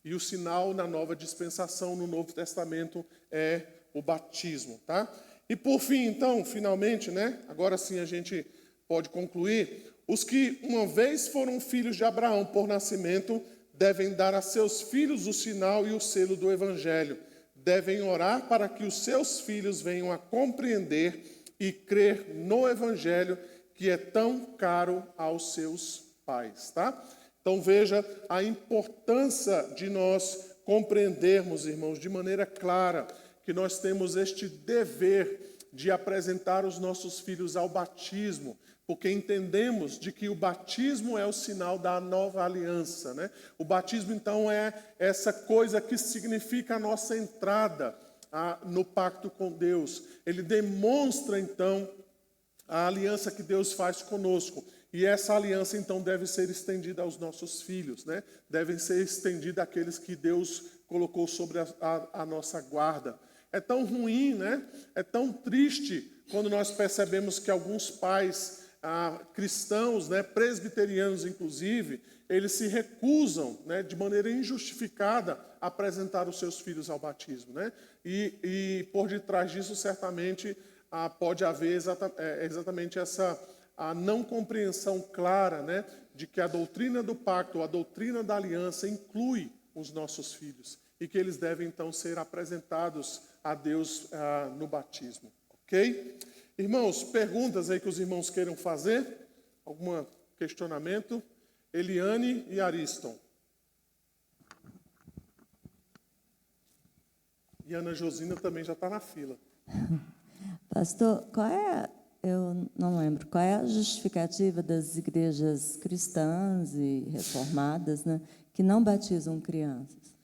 e o sinal na nova dispensação, no Novo Testamento, é o batismo, tá? E por fim, então, finalmente, né? Agora sim a gente pode concluir. Os que uma vez foram filhos de Abraão por nascimento devem dar a seus filhos o sinal e o selo do Evangelho. Devem orar para que os seus filhos venham a compreender e crer no Evangelho que é tão caro aos seus pais, tá? Então veja a importância de nós compreendermos, irmãos, de maneira clara, que nós temos este dever de apresentar os nossos filhos ao batismo, porque entendemos de que o batismo é o sinal da nova aliança, né? O batismo, então, é essa coisa que significa a nossa entrada no pacto com Deus. Ele demonstra, então, a aliança que Deus faz conosco. E essa aliança, então, deve ser estendida aos nossos filhos, né? Devem ser estendida àqueles que Deus colocou sobre a nossa guarda. É tão ruim, né? É tão triste quando nós percebemos que alguns pais cristãos, né, presbiterianos inclusive, eles se recusam, né, de maneira injustificada a apresentar os seus filhos ao batismo, né? E por detrás disso, certamente, pode haver exatamente a não compreensão clara, né, de que a doutrina do pacto, a doutrina da aliança inclui os nossos filhos e que eles devem então ser apresentados a Deus no batismo, ok? Irmãos, perguntas aí que os irmãos queiram fazer? Algum questionamento? Eliane e Ariston. E Ana Josina também já está na fila. Pastor, eu não lembro, qual é a justificativa das igrejas cristãs e reformadas, né, que não batizam crianças?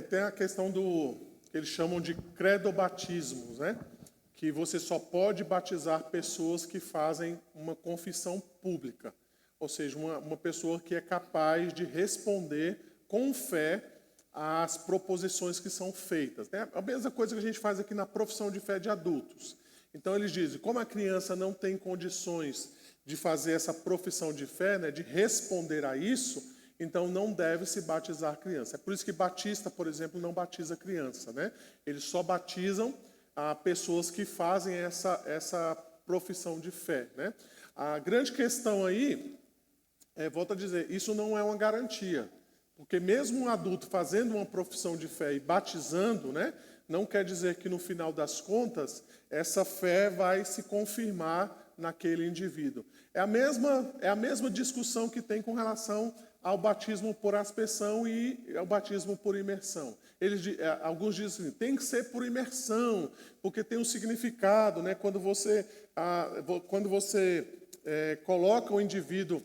Tem a questão que eles chamam de credobatismos, né? Que você só pode batizar pessoas que fazem uma confissão pública, ou seja, uma pessoa que é capaz de responder com fé às proposições que são feitas, né? A mesma coisa que a gente faz aqui na profissão de fé de adultos. Então eles dizem, como a criança não tem condições de fazer essa profissão de fé, né, de responder a isso, então não deve se batizar criança. É por isso que batista, por exemplo, não batiza criança, né? Eles só batizam pessoas que fazem essa profissão de fé, né? A grande questão aí, volto a dizer, isso não é uma garantia, porque mesmo um adulto fazendo uma profissão de fé e batizando, né, não quer dizer que no final das contas essa fé vai se confirmar naquele indivíduo. É a mesma discussão que tem com relação ao batismo por aspersão e ao batismo por imersão. Alguns dizem assim, tem que ser por imersão, porque tem um significado, né? Quando você coloca o indivíduo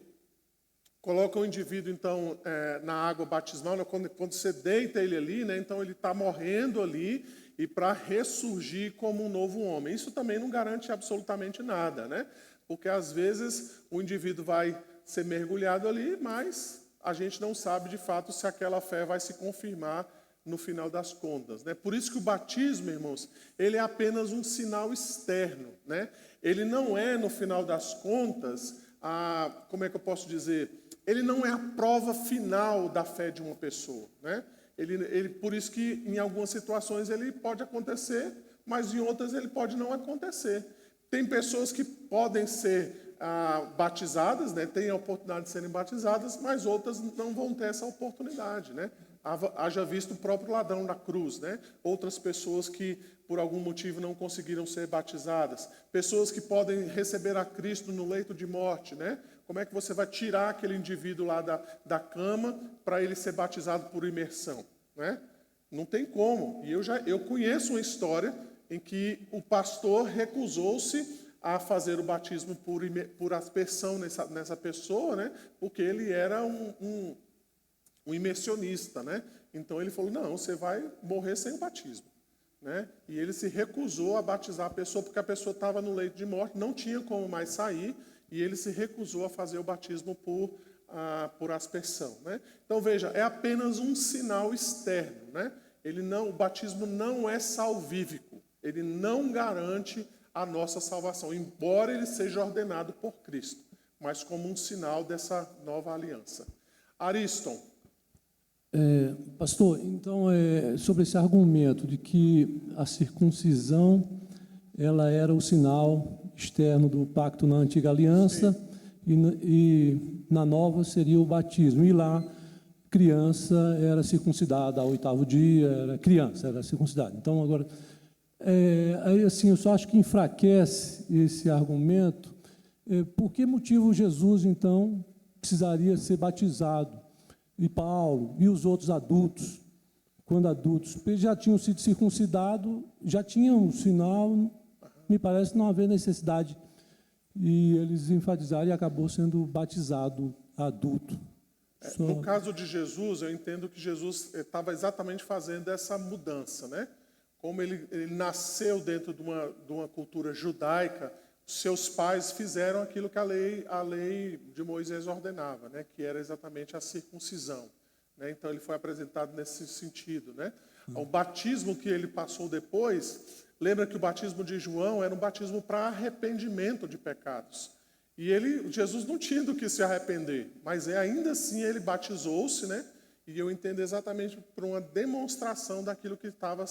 então na água batismal, né? Quando você deita ele ali, né? Então ele está morrendo ali e para ressurgir como um novo homem. Isso também não garante absolutamente nada, né? Porque às vezes o indivíduo vai ser mergulhado ali, mas a gente não sabe de fato se aquela fé vai se confirmar no final das contas, né? Por isso que o batismo, irmãos, ele é apenas um sinal externo, né? Ele não é, no final das contas, como é que eu posso dizer? Ele não é a prova final da fé de uma pessoa, né? Por isso que em algumas situações ele pode acontecer, mas em outras ele pode não acontecer. Tem pessoas que podem ser batizadas, né, têm a oportunidade de serem batizadas, mas outras não vão ter essa oportunidade, né? Haja visto o próprio ladrão da cruz, né? Outras pessoas que por algum motivo não conseguiram ser batizadas, pessoas que podem receber a Cristo no leito de morte, né? Como é que você vai tirar aquele indivíduo lá da cama para ele ser batizado por imersão, né? Não tem como. E eu conheço uma história em que o pastor recusou-se a fazer o batismo por aspersão nessa pessoa, né? Porque ele era um imersionista, né? Então ele falou, não, você vai morrer sem o batismo, né? E ele se recusou a batizar a pessoa, porque a pessoa estava no leito de morte, não tinha como mais sair, e ele se recusou a fazer o batismo por aspersão, né? Então veja, é apenas um sinal externo, né? O batismo não é salvífico, ele não garante a nossa salvação, embora ele seja ordenado por Cristo, mas como um sinal dessa nova aliança. Ariston. Pastor, então, sobre esse argumento de que a circuncisão ela era o sinal externo do pacto na antiga aliança e na nova seria o batismo, e lá criança era circuncidada ao 8º dia, era circuncidada. Então, agora... aí, assim, eu só acho que enfraquece esse argumento. Por que motivo Jesus, então, precisaria ser batizado? E Paulo, e os outros adultos, quando adultos, eles já tinham sido circuncidados, já tinham um sinal, me parece não haver necessidade. E eles enfatizaram e acabou sendo batizado adulto. No caso de Jesus, eu entendo que Jesus estava exatamente fazendo essa mudança, né? Como ele nasceu dentro de uma cultura judaica, seus pais fizeram aquilo que a lei de Moisés ordenava, né? Que era exatamente a circuncisão, né? Então ele foi apresentado nesse sentido, né? O batismo que ele passou depois, lembra que o batismo de João era um batismo para arrependimento de pecados. E Jesus não tinha do que se arrepender, mas ainda assim ele batizou-se, né? E eu entendo exatamente por uma demonstração daquilo que estava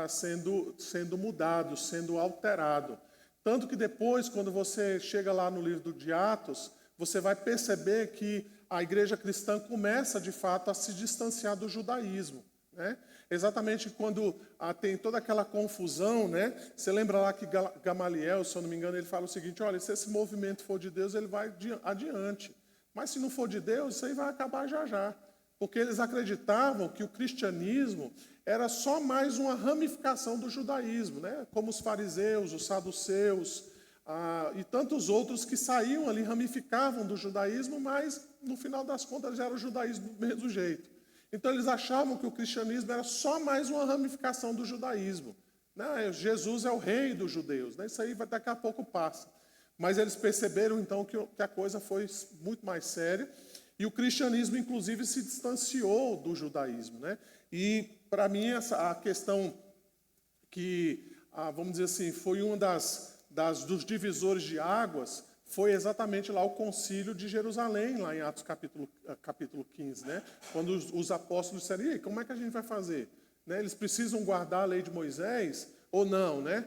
sendo mudado, sendo alterado. Tanto que depois, quando você chega lá no livro de Atos, você vai perceber que a igreja cristã começa, de fato, a se distanciar do judaísmo, né? Exatamente quando tem toda aquela confusão, né? Você lembra lá que Gamaliel, se eu não me engano, ele fala o seguinte: olha, se esse movimento for de Deus, ele vai adiante. Mas se não for de Deus, isso aí vai acabar já já. Porque eles acreditavam que o cristianismo era só mais uma ramificação do judaísmo, né? Como os fariseus, os saduceus e tantos outros que saíam ali, ramificavam do judaísmo, mas no final das contas já era o judaísmo do mesmo jeito. Então eles achavam que o cristianismo era só mais uma ramificação do judaísmo, né? Jesus é o rei dos judeus, né? Isso aí daqui a pouco passa. Mas eles perceberam então que a coisa foi muito mais séria, e o cristianismo inclusive se distanciou do judaísmo, né? E para mim a questão que, vamos dizer assim, foi uma dos divisores de águas, foi exatamente lá o concílio de Jerusalém, lá em Atos capítulo 15, né? Quando os apóstolos disseram: e aí, como é que a gente vai fazer? Né? Eles precisam guardar a lei de Moisés ou não, né?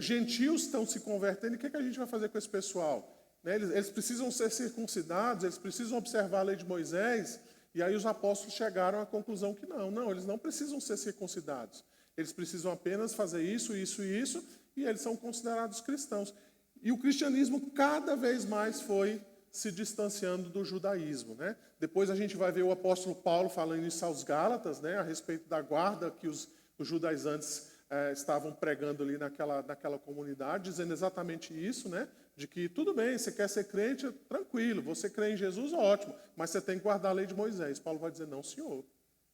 Gentios estão se convertendo, e o que a gente vai fazer com esse pessoal? Né? Eles precisam ser circuncidados, eles precisam observar a lei de Moisés. E aí os apóstolos chegaram à conclusão que não, eles não precisam ser circuncidados. Eles precisam apenas fazer isso, isso e isso, e eles são considerados cristãos. E o cristianismo cada vez mais foi se distanciando do judaísmo, né? Depois a gente vai ver o apóstolo Paulo falando isso aos Gálatas, né? A respeito da guarda que os judaizantes estavam pregando ali naquela comunidade, dizendo exatamente isso, né? De que tudo bem, você quer ser crente, tranquilo, você crê em Jesus, ótimo, mas você tem que guardar a lei de Moisés. Paulo vai dizer: não, senhor,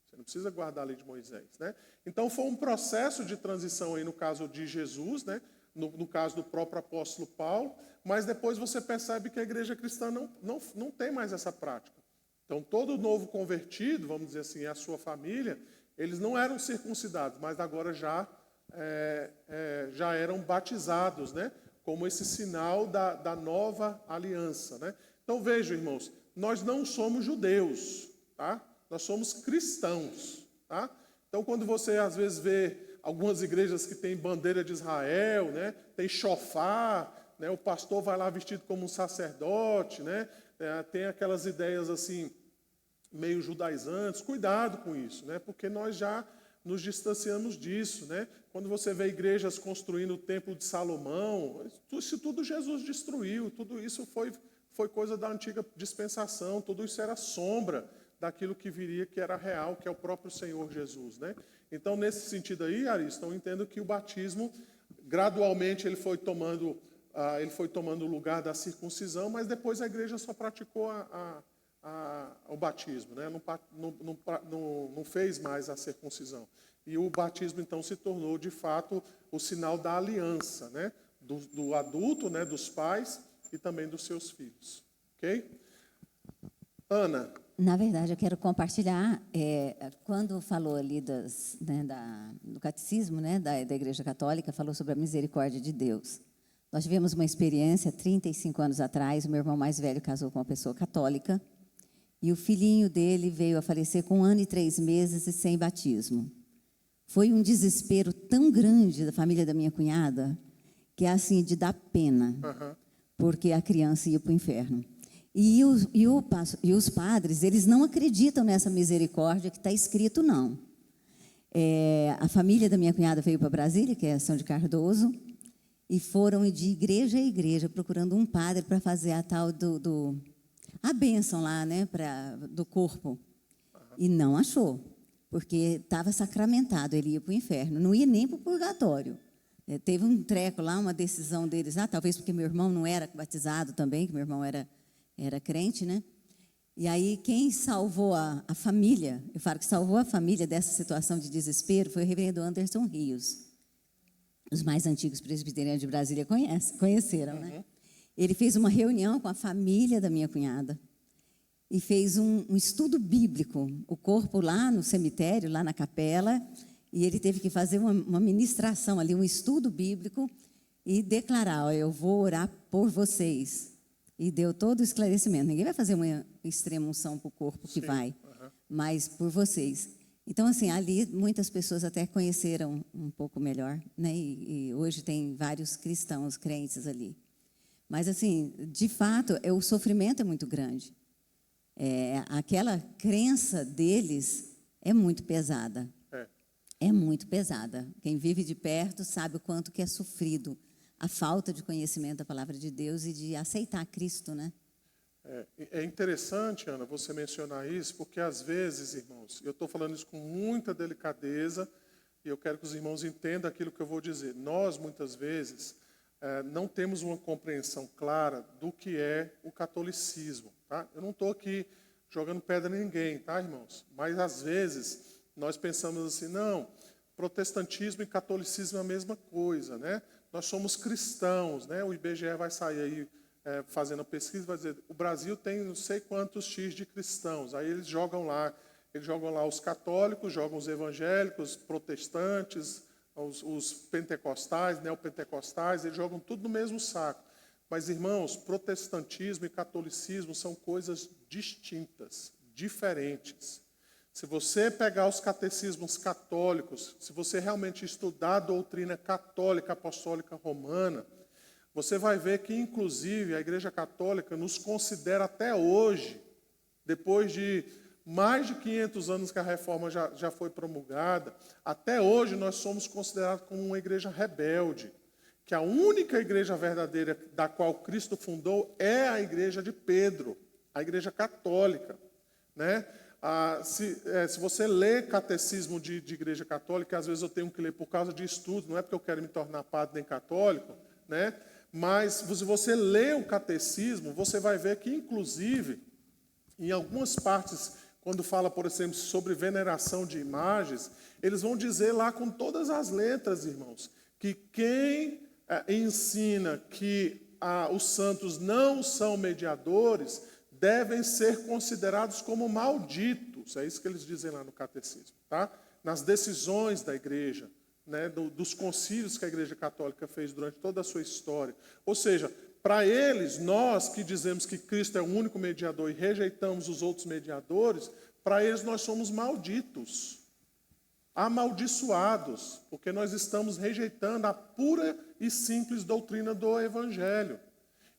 você não precisa guardar a lei de Moisés, né? Então foi um processo de transição aí no caso de Jesus, né? No caso do próprio apóstolo Paulo, mas depois você percebe que a igreja cristã não tem mais essa prática. Então todo novo convertido, vamos dizer assim, a sua família, eles não eram circuncidados, mas agora já eram batizados, né? Como esse sinal da nova aliança, né? Então vejam, irmãos, nós não somos judeus, tá? Nós somos cristãos, tá? Então quando você às vezes vê algumas igrejas que têm bandeira de Israel, né? Tem chofar, né? O pastor vai lá vestido como um sacerdote, né? Tem aquelas ideias assim meio judaizantes. Cuidado com isso, né? Porque nós já nos distanciamos disso, né? Quando você vê igrejas construindo o templo de Salomão, isso tudo Jesus destruiu, tudo isso foi coisa da antiga dispensação, tudo isso era sombra daquilo que viria, que era real, que é o próprio Senhor Jesus, né? Então, nesse sentido aí, Ariston, eu entendo que o batismo, gradualmente, ele foi tomando o lugar da circuncisão, mas depois a igreja só praticou o batismo, né? Não fez mais a circuncisão. E o batismo, então, se tornou, de fato, o sinal da aliança, né? Do adulto, né? Dos pais e também dos seus filhos. Ok? Ana. Na verdade, eu quero compartilhar, quando falou ali do catecismo, né, da Igreja Católica, falou sobre a misericórdia de Deus. Nós tivemos uma experiência, 35 anos atrás, o meu irmão mais velho casou com uma pessoa católica, e o filhinho dele veio a falecer com 1 ano e 3 meses e sem batismo. Foi um desespero tão grande da família da minha cunhada, que é assim, de dar pena, porque a criança ia para o inferno. E os padres, eles não acreditam nessa misericórdia que está escrito, não. A família da minha cunhada veio para Brasília, que é São de Cardoso, e foram de igreja a igreja procurando um padre para fazer a tal a bênção lá, né, do corpo. E não achou, porque estava sacramentado, ele ia para o inferno, não ia nem para o purgatório. Teve um treco lá, uma decisão deles, talvez porque meu irmão não era batizado também, que meu irmão era crente, né? E aí, quem salvou a família, eu falo que salvou a família dessa situação de desespero, foi o reverendo Anderson Rios. Os mais antigos presbiterianos de Brasília conheceram, né? Ele fez uma reunião com a família da minha cunhada e fez um estudo bíblico, o corpo lá no cemitério, lá na capela, e ele teve que fazer uma ministração ali, um estudo bíblico e declarar: eu vou orar por vocês. E deu todo o esclarecimento. Ninguém vai fazer uma extrema unção para o corpo que vai, mas por vocês. Então, assim, ali muitas pessoas até conheceram um pouco melhor, né? E hoje tem vários cristãos, crentes ali. Mas, assim, de fato, o sofrimento é muito grande. Aquela crença deles é muito pesada. É muito pesada. Quem vive de perto sabe o quanto que é sofrido a falta de conhecimento da palavra de Deus e de aceitar Cristo, né? É interessante, Ana, você mencionar isso, porque às vezes, irmãos, eu estou falando isso com muita delicadeza e eu quero que os irmãos entendam aquilo que eu vou dizer. Nós, muitas vezes, não temos uma compreensão clara do que é o catolicismo. Tá? Eu não estou aqui jogando pedra em ninguém, tá, irmãos? Mas, às vezes, nós pensamos assim, não, protestantismo e catolicismo é a mesma coisa, né? Nós somos cristãos, né? O IBGE vai sair aí fazendo a pesquisa, vai dizer, o Brasil tem não sei quantos X de cristãos. Aí eles jogam lá os católicos, jogam os evangélicos, protestantes, os pentecostais, neopentecostais, eles jogam tudo no mesmo saco. Mas, irmãos, protestantismo e catolicismo são coisas distintas, diferentes. Se você pegar os catecismos católicos, se você realmente estudar a doutrina católica apostólica romana, você vai ver que, inclusive, a Igreja Católica nos considera até hoje, depois de mais de 500 anos que a reforma já foi promulgada, até hoje nós somos considerados como uma igreja rebelde, que a única igreja verdadeira da qual Cristo fundou é a igreja de Pedro, a igreja católica, né? Se você lê catecismo de igreja católica, às vezes eu tenho que ler por causa de estudo, não é porque eu quero me tornar padre nem católico, né? Mas se você lê o catecismo, você vai ver que, inclusive, em algumas partes, quando fala, por exemplo, sobre veneração de imagens, eles vão dizer lá com todas as letras, irmãos, que quem ensina que os santos não são mediadores devem ser considerados como malditos. É isso que eles dizem lá no catecismo, tá? Nas decisões da igreja, né, dos concílios que a Igreja Católica fez durante toda a sua história. Ou seja, para eles, nós que dizemos que Cristo é o único mediador e rejeitamos os outros mediadores, para eles nós somos malditos, amaldiçoados, porque nós estamos rejeitando a pura e simples doutrina do Evangelho.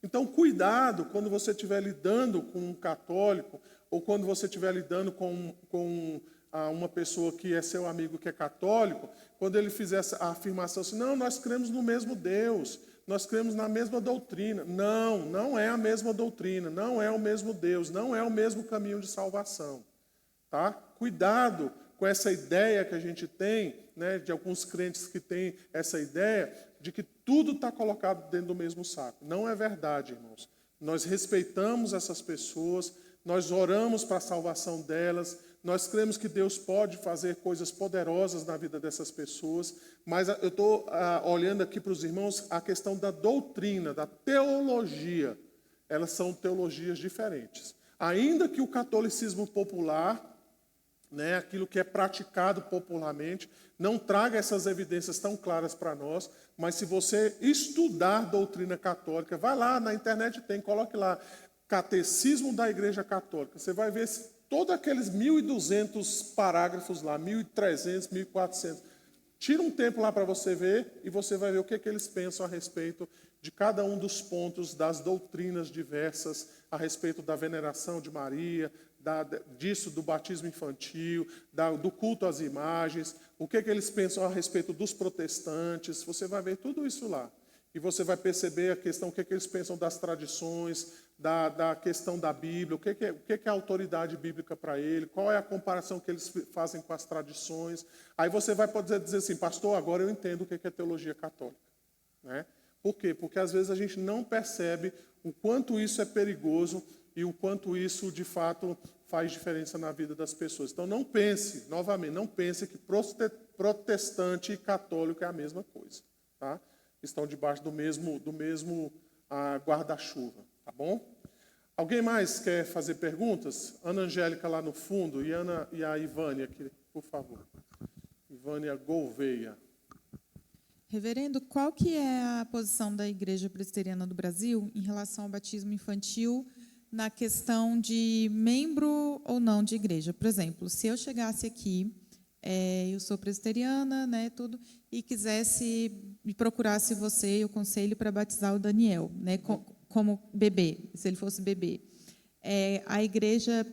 Então, cuidado quando você estiver lidando com um católico ou quando você estiver lidando com uma pessoa que é seu amigo que é católico, quando ele fizer a afirmação assim, não, nós cremos no mesmo Deus, nós cremos na mesma doutrina. Não, não é a mesma doutrina, não é o mesmo Deus, não é o mesmo caminho de salvação. Tá? Cuidado com essa ideia que a gente tem, né, de alguns crentes que têm essa ideia de que tudo está colocado dentro do mesmo saco. Não é verdade, irmãos. Nós respeitamos essas pessoas, nós oramos para a salvação delas, nós cremos que Deus pode fazer coisas poderosas na vida dessas pessoas, mas eu estou olhando aqui para os irmãos a questão da doutrina, da teologia. Elas são teologias diferentes. Ainda que o catolicismo popular, né, aquilo que é praticado popularmente, não traga essas evidências tão claras para nós, mas se você estudar doutrina católica, vai lá, na internet coloque lá, Catecismo da Igreja Católica, você vai ver todos aqueles 1.200 parágrafos lá, 1.300, 1.400. Tira um tempo lá para você ver e você vai ver o que eles pensam a respeito de cada um dos pontos das doutrinas diversas, a respeito da veneração de Maria, disso do batismo infantil, do culto às imagens, o que eles pensam a respeito dos protestantes. Você vai ver tudo isso lá. E você vai perceber a questão, o que eles pensam das tradições, da questão da Bíblia, o que é a autoridade bíblica para ele, qual é a comparação que eles fazem com as tradições. Aí você vai poder dizer assim, pastor, agora eu entendo o que é teologia católica. Né? Por quê? Porque às vezes a gente não percebe o quanto isso é perigoso e o quanto isso, de fato, faz diferença na vida das pessoas. Então, não pense, novamente, não pense que protestante e católico é a mesma coisa. Tá? Estão debaixo do mesmo guarda-chuva. Tá bom? Alguém mais quer fazer perguntas? Ana Angélica lá no fundo e a Ivânia aqui, por favor. Ivânia Gouveia. Reverendo, qual que é a posição da Igreja Presbiteriana do Brasil em relação ao batismo infantil na questão de membro ou não de igreja? Por exemplo, se eu chegasse aqui eu sou presbiteriana, né, tudo, e quisesse me procurasse você e o conselho para batizar o Daniel, né, como bebê, se ele fosse bebê. A igreja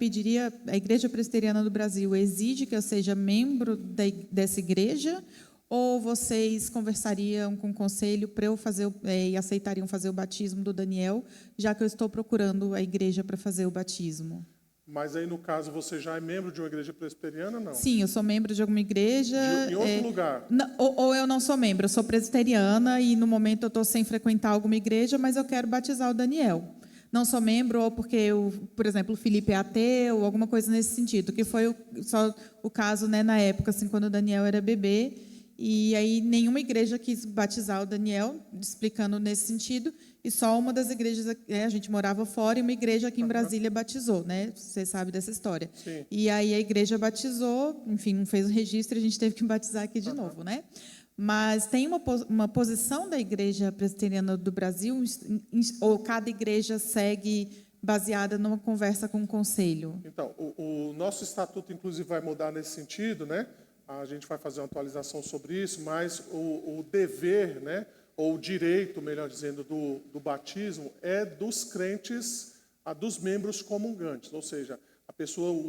presbiteriana do Brasil exige que eu seja membro dessa igreja, ou vocês conversariam com o conselho para eu fazer e aceitariam fazer o batismo do Daniel, já que eu estou procurando a igreja para fazer o batismo? Mas aí, no caso, você já é membro de uma igreja presbiteriana, não? Sim, eu sou membro de alguma igreja. Em outro lugar? Ou eu não sou membro, eu sou presbiteriana e, no momento, eu estou sem frequentar alguma igreja, mas eu quero batizar o Daniel. Não sou membro, ou porque, por exemplo, o Felipe é ateu, alguma coisa nesse sentido, que foi só o caso, né, na época, assim, quando o Daniel era bebê. E aí nenhuma igreja quis batizar o Daniel, explicando nesse sentido, e só uma das igrejas, a gente morava fora, e uma igreja aqui em Brasília batizou, né? Você sabe dessa história. Sim. E aí a igreja batizou, enfim, não fez o registro, e a gente teve que batizar aqui de novo, né? Mas tem uma posição da Igreja Presbiteriana do Brasil, ou cada igreja segue baseada numa conversa com o conselho? Então, o nosso estatuto, inclusive, vai mudar nesse sentido, né? A gente vai fazer uma atualização sobre isso, mas o dever, né, ou o direito, melhor dizendo, do batismo é dos crentes, dos membros comungantes. Ou seja,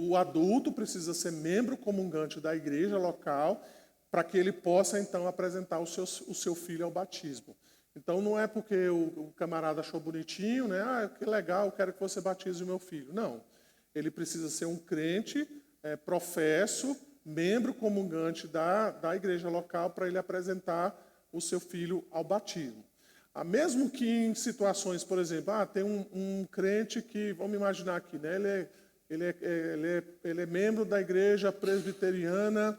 o adulto precisa ser membro comungante da igreja local para que ele possa, então, apresentar o seu filho ao batismo. Então, não é porque o camarada achou bonitinho, né? Que legal, quero que você batize o meu filho. Não. Ele precisa ser um crente, professo, membro comungante da igreja local para ele apresentar o seu filho ao batismo. Mesmo que em situações, por exemplo, tem um crente que, vamos imaginar aqui, né, ele é membro da igreja presbiteriana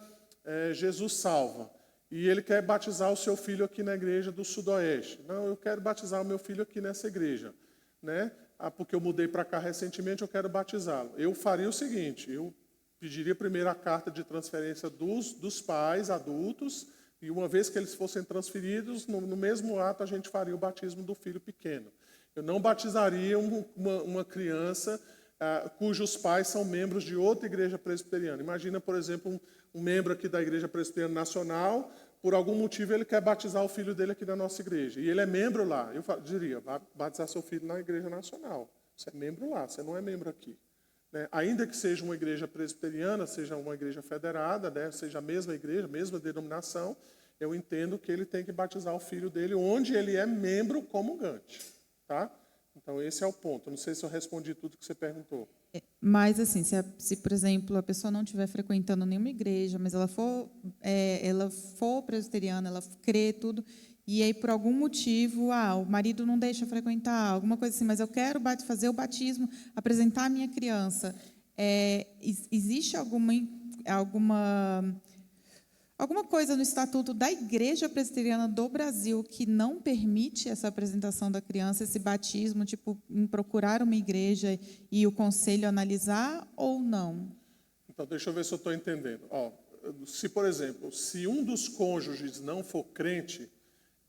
Jesus Salva, e ele quer batizar o seu filho aqui na igreja do Sudoeste. Não, eu quero batizar o meu filho aqui nessa igreja, né? Porque eu mudei para cá recentemente, eu quero batizá-lo. Eu faria o seguinte, eu pediria primeiro a carta de transferência dos pais adultos, e uma vez que eles fossem transferidos, no mesmo ato a gente faria o batismo do filho pequeno. Eu não batizaria uma criança cujos pais são membros de outra igreja presbiteriana. Imagina, por exemplo, um membro aqui da Igreja Presbiteriana Nacional, por algum motivo ele quer batizar o filho dele aqui na nossa igreja, e ele é membro lá. Eu diria, vá batizar seu filho na Igreja Nacional. Você é membro lá, você não é membro aqui. Né? Ainda que seja uma igreja presbiteriana, seja uma igreja federada, né? Seja a mesma igreja, mesma denominação, eu entendo que ele tem que batizar o filho dele onde ele é membro comungante. Tá? Então, esse é o ponto. Não sei se eu respondi tudo que você perguntou. Mas, assim, se, por exemplo, a pessoa não estiver frequentando nenhuma igreja, mas ela for presbiteriana, ela crê tudo, e aí, por algum motivo, o marido não deixa frequentar, alguma coisa assim, mas eu quero fazer o batismo, apresentar a minha criança. Existe alguma coisa no Estatuto da Igreja Presbiteriana do Brasil que não permite essa apresentação da criança, esse batismo, tipo, em procurar uma igreja e o conselho analisar, ou não? Então, deixa eu ver se eu estou entendendo. Se, por exemplo, se um dos cônjuges não for crente,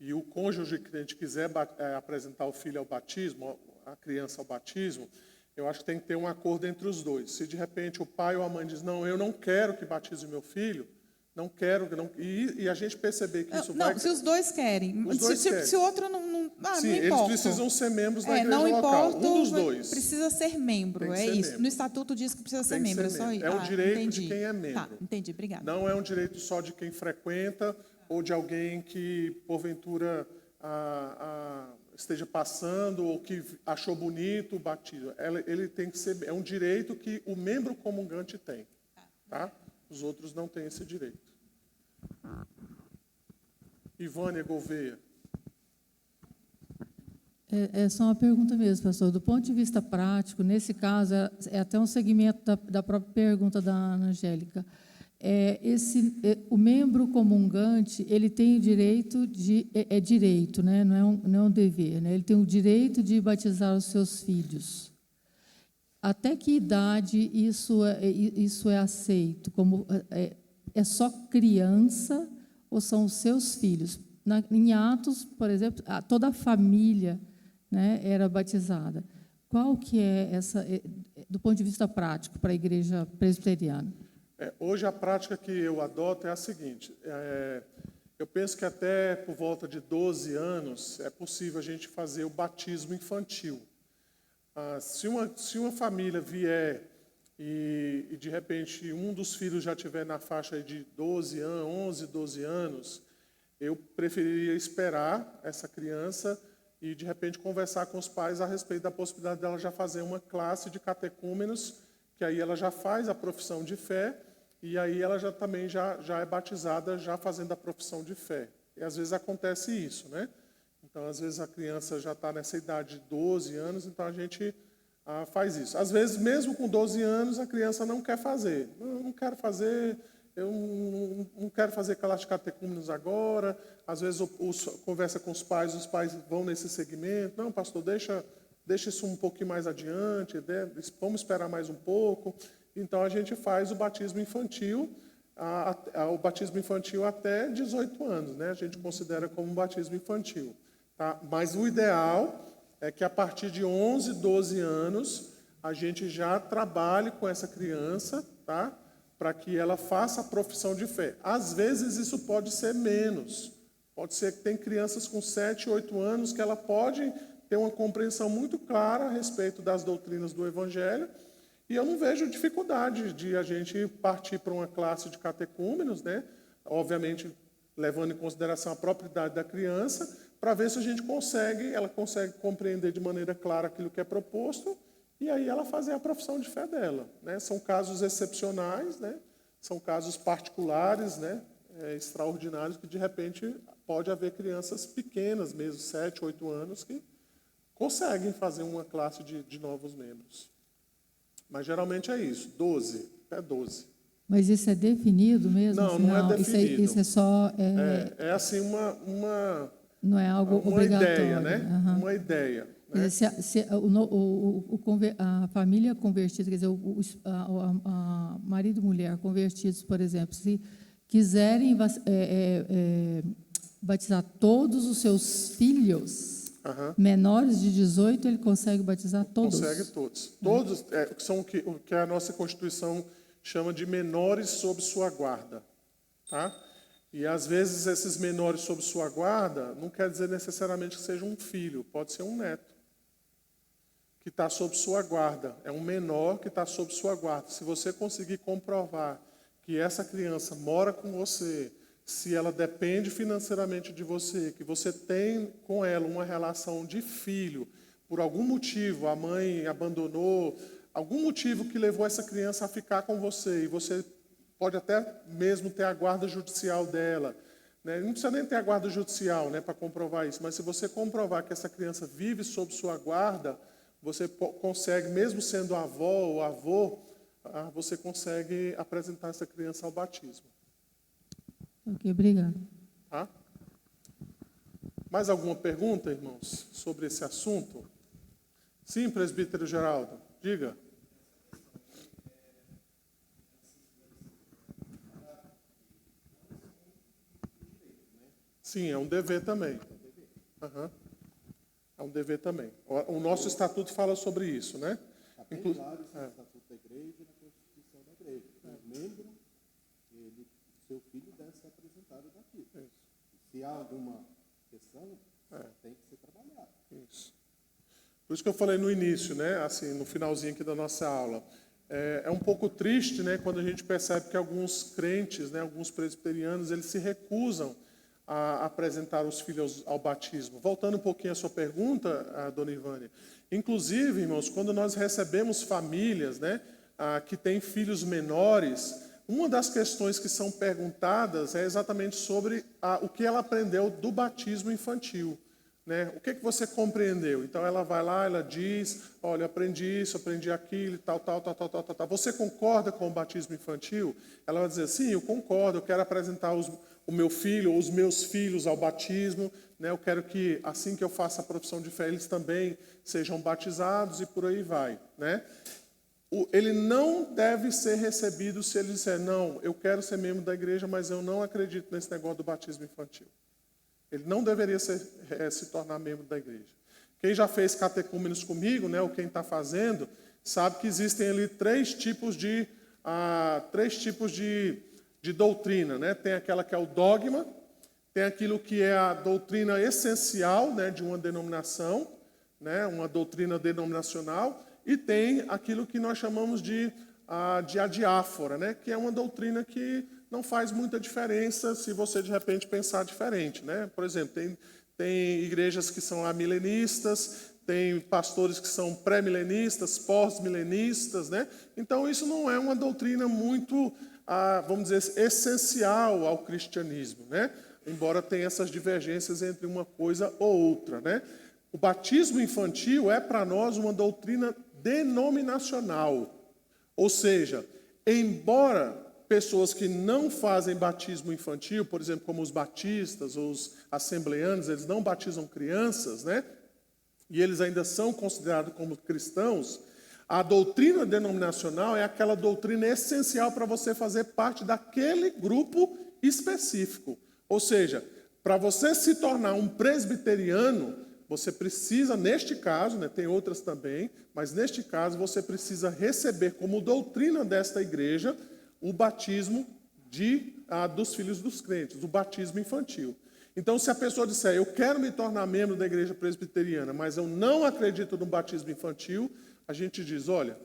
e o cônjuge crente quiser apresentar o filho ao batismo, a criança ao batismo, eu acho que tem que ter um acordo entre os dois. Se, de repente, o pai ou a mãe diz, não, eu não quero que batize o meu filho, não quero, e a gente perceber que isso vai... Não, se os dois querem. Se o outro não importa. Sim, eles precisam ser membros da igreja local. Um dos dois. Precisa ser membro, isso. Membro. No Estatuto diz que precisa ser membro. É um direito de quem é membro. Tá, entendi, obrigada. Não é um direito só de quem frequenta ou de alguém que, porventura, esteja passando ou que achou bonito o batismo. Ele tem que ser... É um direito que o membro comungante tem. Tá? Os outros não têm esse direito. Ivânia Gouveia. É só uma pergunta mesmo, pastor. Do ponto de vista prático, nesse caso, é até um segmento da própria pergunta da Ana Angélica. O membro comungante, ele tem o direito de... É direito, né? Não é um dever. Né? Ele tem o direito de batizar os seus filhos. Até que idade isso é aceito? É só criança ou são os seus filhos? Em Atos, por exemplo, toda a família, né, era batizada. Qual que é essa, do ponto de vista prático, para a igreja presbiteriana? Hoje a prática que eu adoto é a seguinte: eu penso que até por volta de 12 anos é possível a gente fazer o batismo infantil. Se uma família vier e de repente um dos filhos já estiver na faixa aí de 12 anos, 11, 12 anos, eu preferiria esperar essa criança e de repente conversar com os pais a respeito da possibilidade dela já fazer uma classe de catecúmenos, que aí ela já faz a profissão de fé e aí ela também já é batizada já fazendo a profissão de fé. E às vezes acontece isso, né? Então, às vezes a criança já está nessa idade de 12 anos, então a gente faz isso. Às vezes, mesmo com 12 anos, a criança não quer fazer. Não quero fazer, eu não quero fazer classe de catecúmenos agora. Às vezes, conversa com os pais vão nesse segmento. Não, pastor, deixa isso um pouquinho mais adiante, vamos esperar mais um pouco. Então, a gente faz o batismo infantil, o batismo infantil até 18 anos, né? A gente considera como um batismo infantil. Tá? Mas o ideal é que a partir de 11, 12 anos, a gente já trabalhe com essa criança, tá? Para que ela faça a profissão de fé. Às vezes isso pode ser menos. Pode ser que tem crianças com 7, 8 anos que ela pode ter uma compreensão muito clara a respeito das doutrinas do Evangelho. E eu não vejo dificuldade de a gente partir para uma classe de catecúmenos, né? Obviamente, levando em consideração a própria idade da criança, para ver se a gente ela consegue compreender de maneira clara aquilo que é proposto, e aí ela fazer a profissão de fé dela, né? São casos excepcionais, né? São casos particulares, né? Extraordinários, que de repente pode haver crianças pequenas mesmo, 7, 8 anos, que conseguem fazer uma classe de novos membros. Mas geralmente é isso, 12, até 12. Mas isso é definido mesmo? Não é definido. Isso é só... É assim não é algo uma obrigatório. Ideia, né? Uhum. Uma ideia. Né? A família convertida, quer dizer, a marido e mulher convertidos, por exemplo, se quiserem batizar todos os seus filhos menores de 18, ele consegue batizar todos? Consegue todos. Todos são o que a nossa Constituição chama de menores sob sua guarda. Tá? E, às vezes, esses menores sob sua guarda não quer dizer necessariamente que seja um filho, pode ser um neto que está sob sua guarda. É um menor que está sob sua guarda. Se você conseguir comprovar que essa criança mora com você, se ela depende financeiramente de você, que você tem com ela uma relação de filho, por algum motivo, a mãe abandonou, algum motivo que levou essa criança a ficar com você, e você pode até mesmo ter a guarda judicial dela, né? Não precisa nem ter a guarda judicial, né, para comprovar isso, mas se você comprovar que essa criança vive sob sua guarda, você consegue, mesmo sendo a avó ou avô, você consegue apresentar essa criança ao batismo. Ok, obrigado. Tá? Mais alguma pergunta, irmãos, sobre esse assunto? Sim, presbítero Geraldo, diga. Sim, é um dever também. Uhum. É um dever também. O nosso estatuto fala sobre isso, né? Está bem claro isso no estatuto da igreja e na Constituição da igreja. O membro, seu filho deve ser apresentado daqui. Isso. Se há alguma questão, tem que ser trabalhado. Isso. Por isso que eu falei no início, né? Assim, no finalzinho aqui da nossa aula. É um pouco triste, né, quando a gente percebe que alguns crentes, né, alguns presbiterianos, eles se recusam a apresentar os filhos ao batismo. Voltando um pouquinho à sua pergunta, dona Ivânia, inclusive, irmãos, quando nós recebemos famílias, né, que têm filhos menores, uma das questões que são perguntadas é exatamente sobre o que ela aprendeu do batismo infantil. Né? O que você compreendeu? Então, ela vai lá, ela diz, olha, aprendi isso, aprendi aquilo, tal. Você concorda com o batismo infantil? Ela vai dizer, sim, eu concordo, eu quero apresentar o meu filho ou os meus filhos ao batismo, né? Eu quero que, assim que eu faça a profissão de fé, eles também sejam batizados e por aí vai. Né? Ele não deve ser recebido se ele disser, não, eu quero ser membro da igreja, mas eu não acredito nesse negócio do batismo infantil. Ele não deveria se tornar membro da igreja. Quem já fez catecúmenos comigo, né, ou quem está fazendo, sabe que existem ali 3 tipos de três tipos de doutrina, né? Tem aquela que é o dogma, tem aquilo que é a doutrina essencial, né, de uma denominação, né, uma doutrina denominacional, e tem aquilo que nós chamamos de adiáfora, né, que é uma doutrina que não faz muita diferença se você de repente pensar diferente, né? Por exemplo, tem igrejas que são amilenistas, tem pastores que são pré-milenistas, pós-milenistas, né? Então isso não é uma doutrina muito, vamos dizer, essencial ao cristianismo, né? Embora tenha essas divergências entre uma coisa ou outra, né? O batismo infantil é para nós uma doutrina denominacional, ou seja, embora pessoas que não fazem batismo infantil, por exemplo, como os batistas ou os assembleanos, eles não batizam crianças, né? E eles ainda são considerados como cristãos, a doutrina denominacional é aquela doutrina essencial para você fazer parte daquele grupo específico. Ou seja, para você se tornar um presbiteriano, você precisa, neste caso, né, tem outras também, mas neste caso você precisa receber como doutrina desta igreja o batismo dos filhos dos crentes, o batismo infantil. Então, se a pessoa disser, eu quero me tornar membro da igreja presbiteriana, mas eu não acredito no batismo infantil, a gente diz, olha,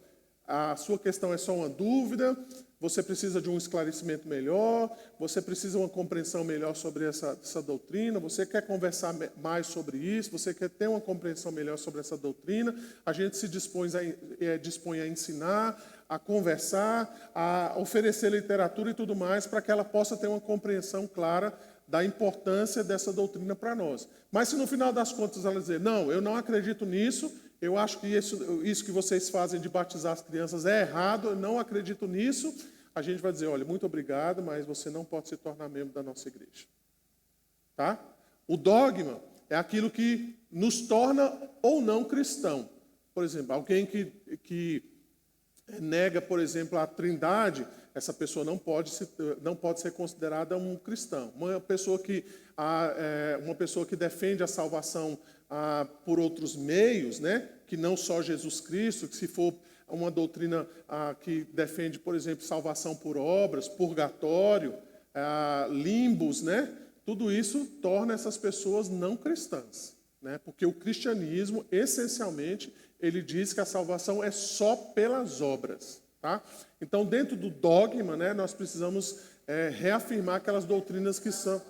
a sua questão é só uma dúvida, você precisa de um esclarecimento melhor, você precisa de uma compreensão melhor sobre essa doutrina, você quer conversar mais sobre isso, você quer ter uma compreensão melhor sobre essa doutrina, a gente se dispõe a ensinar, a conversar, a oferecer literatura e tudo mais, para que ela possa ter uma compreensão clara da importância dessa doutrina para nós. Mas se no final das contas ela dizer, não, eu não acredito nisso, eu acho que isso que vocês fazem de batizar as crianças é errado, eu não acredito nisso, a gente vai dizer, olha, muito obrigado, mas você não pode se tornar membro da nossa igreja. Tá? O dogma é aquilo que nos torna ou não cristão. Por exemplo, alguém que nega, por exemplo, a trindade, essa pessoa não pode ser considerada um cristão. Uma pessoa que defende a salvação por outros meios, né, que não só Jesus Cristo, que se for uma doutrina que defende, por exemplo, salvação por obras, purgatório, limbos, né, tudo isso torna essas pessoas não cristãs, né, porque o cristianismo, essencialmente, ele diz que a salvação é só pelas obras. Tá? Então, dentro do dogma, né, nós precisamos reafirmar aquelas doutrinas que são...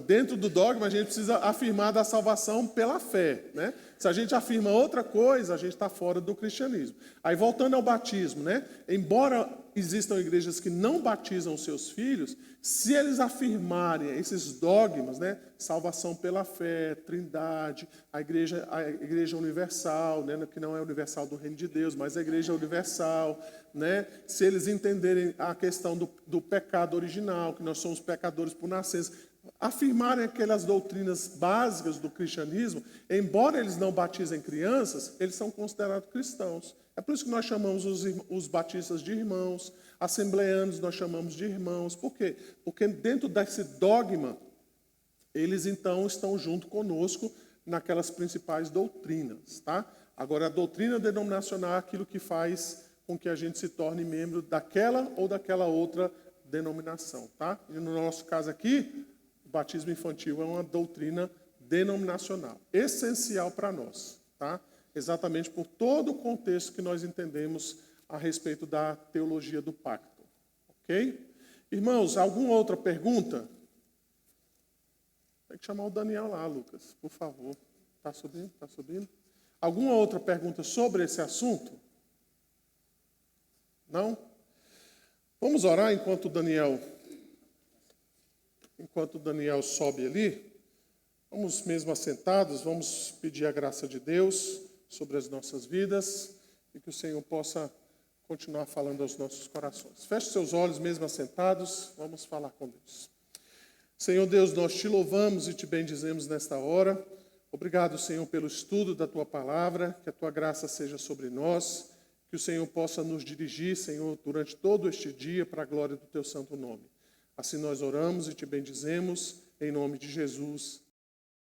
Dentro do dogma, a gente precisa afirmar da salvação pela fé. Né? Se a gente afirma outra coisa, a gente está fora do cristianismo. Aí, voltando ao batismo, né? Embora existam igrejas que não batizam os seus filhos, se eles afirmarem esses dogmas, né? Salvação pela fé, trindade, a igreja universal, né? Que não é universal do reino de Deus, mas a igreja universal, né? Se eles entenderem a questão do pecado original, que nós somos pecadores por nascença, afirmarem aquelas doutrinas básicas do cristianismo, embora eles não batizem crianças, eles são considerados cristãos. É por isso que nós chamamos os batistas de irmãos, assembleanos nós chamamos de irmãos. Por quê? Porque dentro desse dogma, eles então estão junto conosco naquelas principais doutrinas. Tá? Agora, a doutrina denominacional é aquilo que faz com que a gente se torne membro daquela ou daquela outra denominação. Tá? E no nosso caso aqui, o batismo infantil é uma doutrina denominacional, essencial para nós. Tá? Exatamente por todo o contexto que nós entendemos a respeito da teologia do pacto. Ok? Irmãos, alguma outra pergunta? Tem que chamar o Daniel lá, Lucas, por favor. Está subindo? Está subindo? Alguma outra pergunta sobre esse assunto? Não? Vamos orar enquanto o Daniel sobe ali. Vamos mesmo assentados, vamos pedir a graça de Deus sobre as nossas vidas e que o Senhor possa continuar falando aos nossos corações. Feche seus olhos mesmo assentados, vamos falar com Deus. Senhor Deus, nós te louvamos e te bendizemos nesta hora. Obrigado, Senhor, pelo estudo da tua palavra, que a tua graça seja sobre nós, que o Senhor possa nos dirigir, Senhor, durante todo este dia para a glória do teu santo nome. Assim nós oramos e te bendizemos, em nome de Jesus.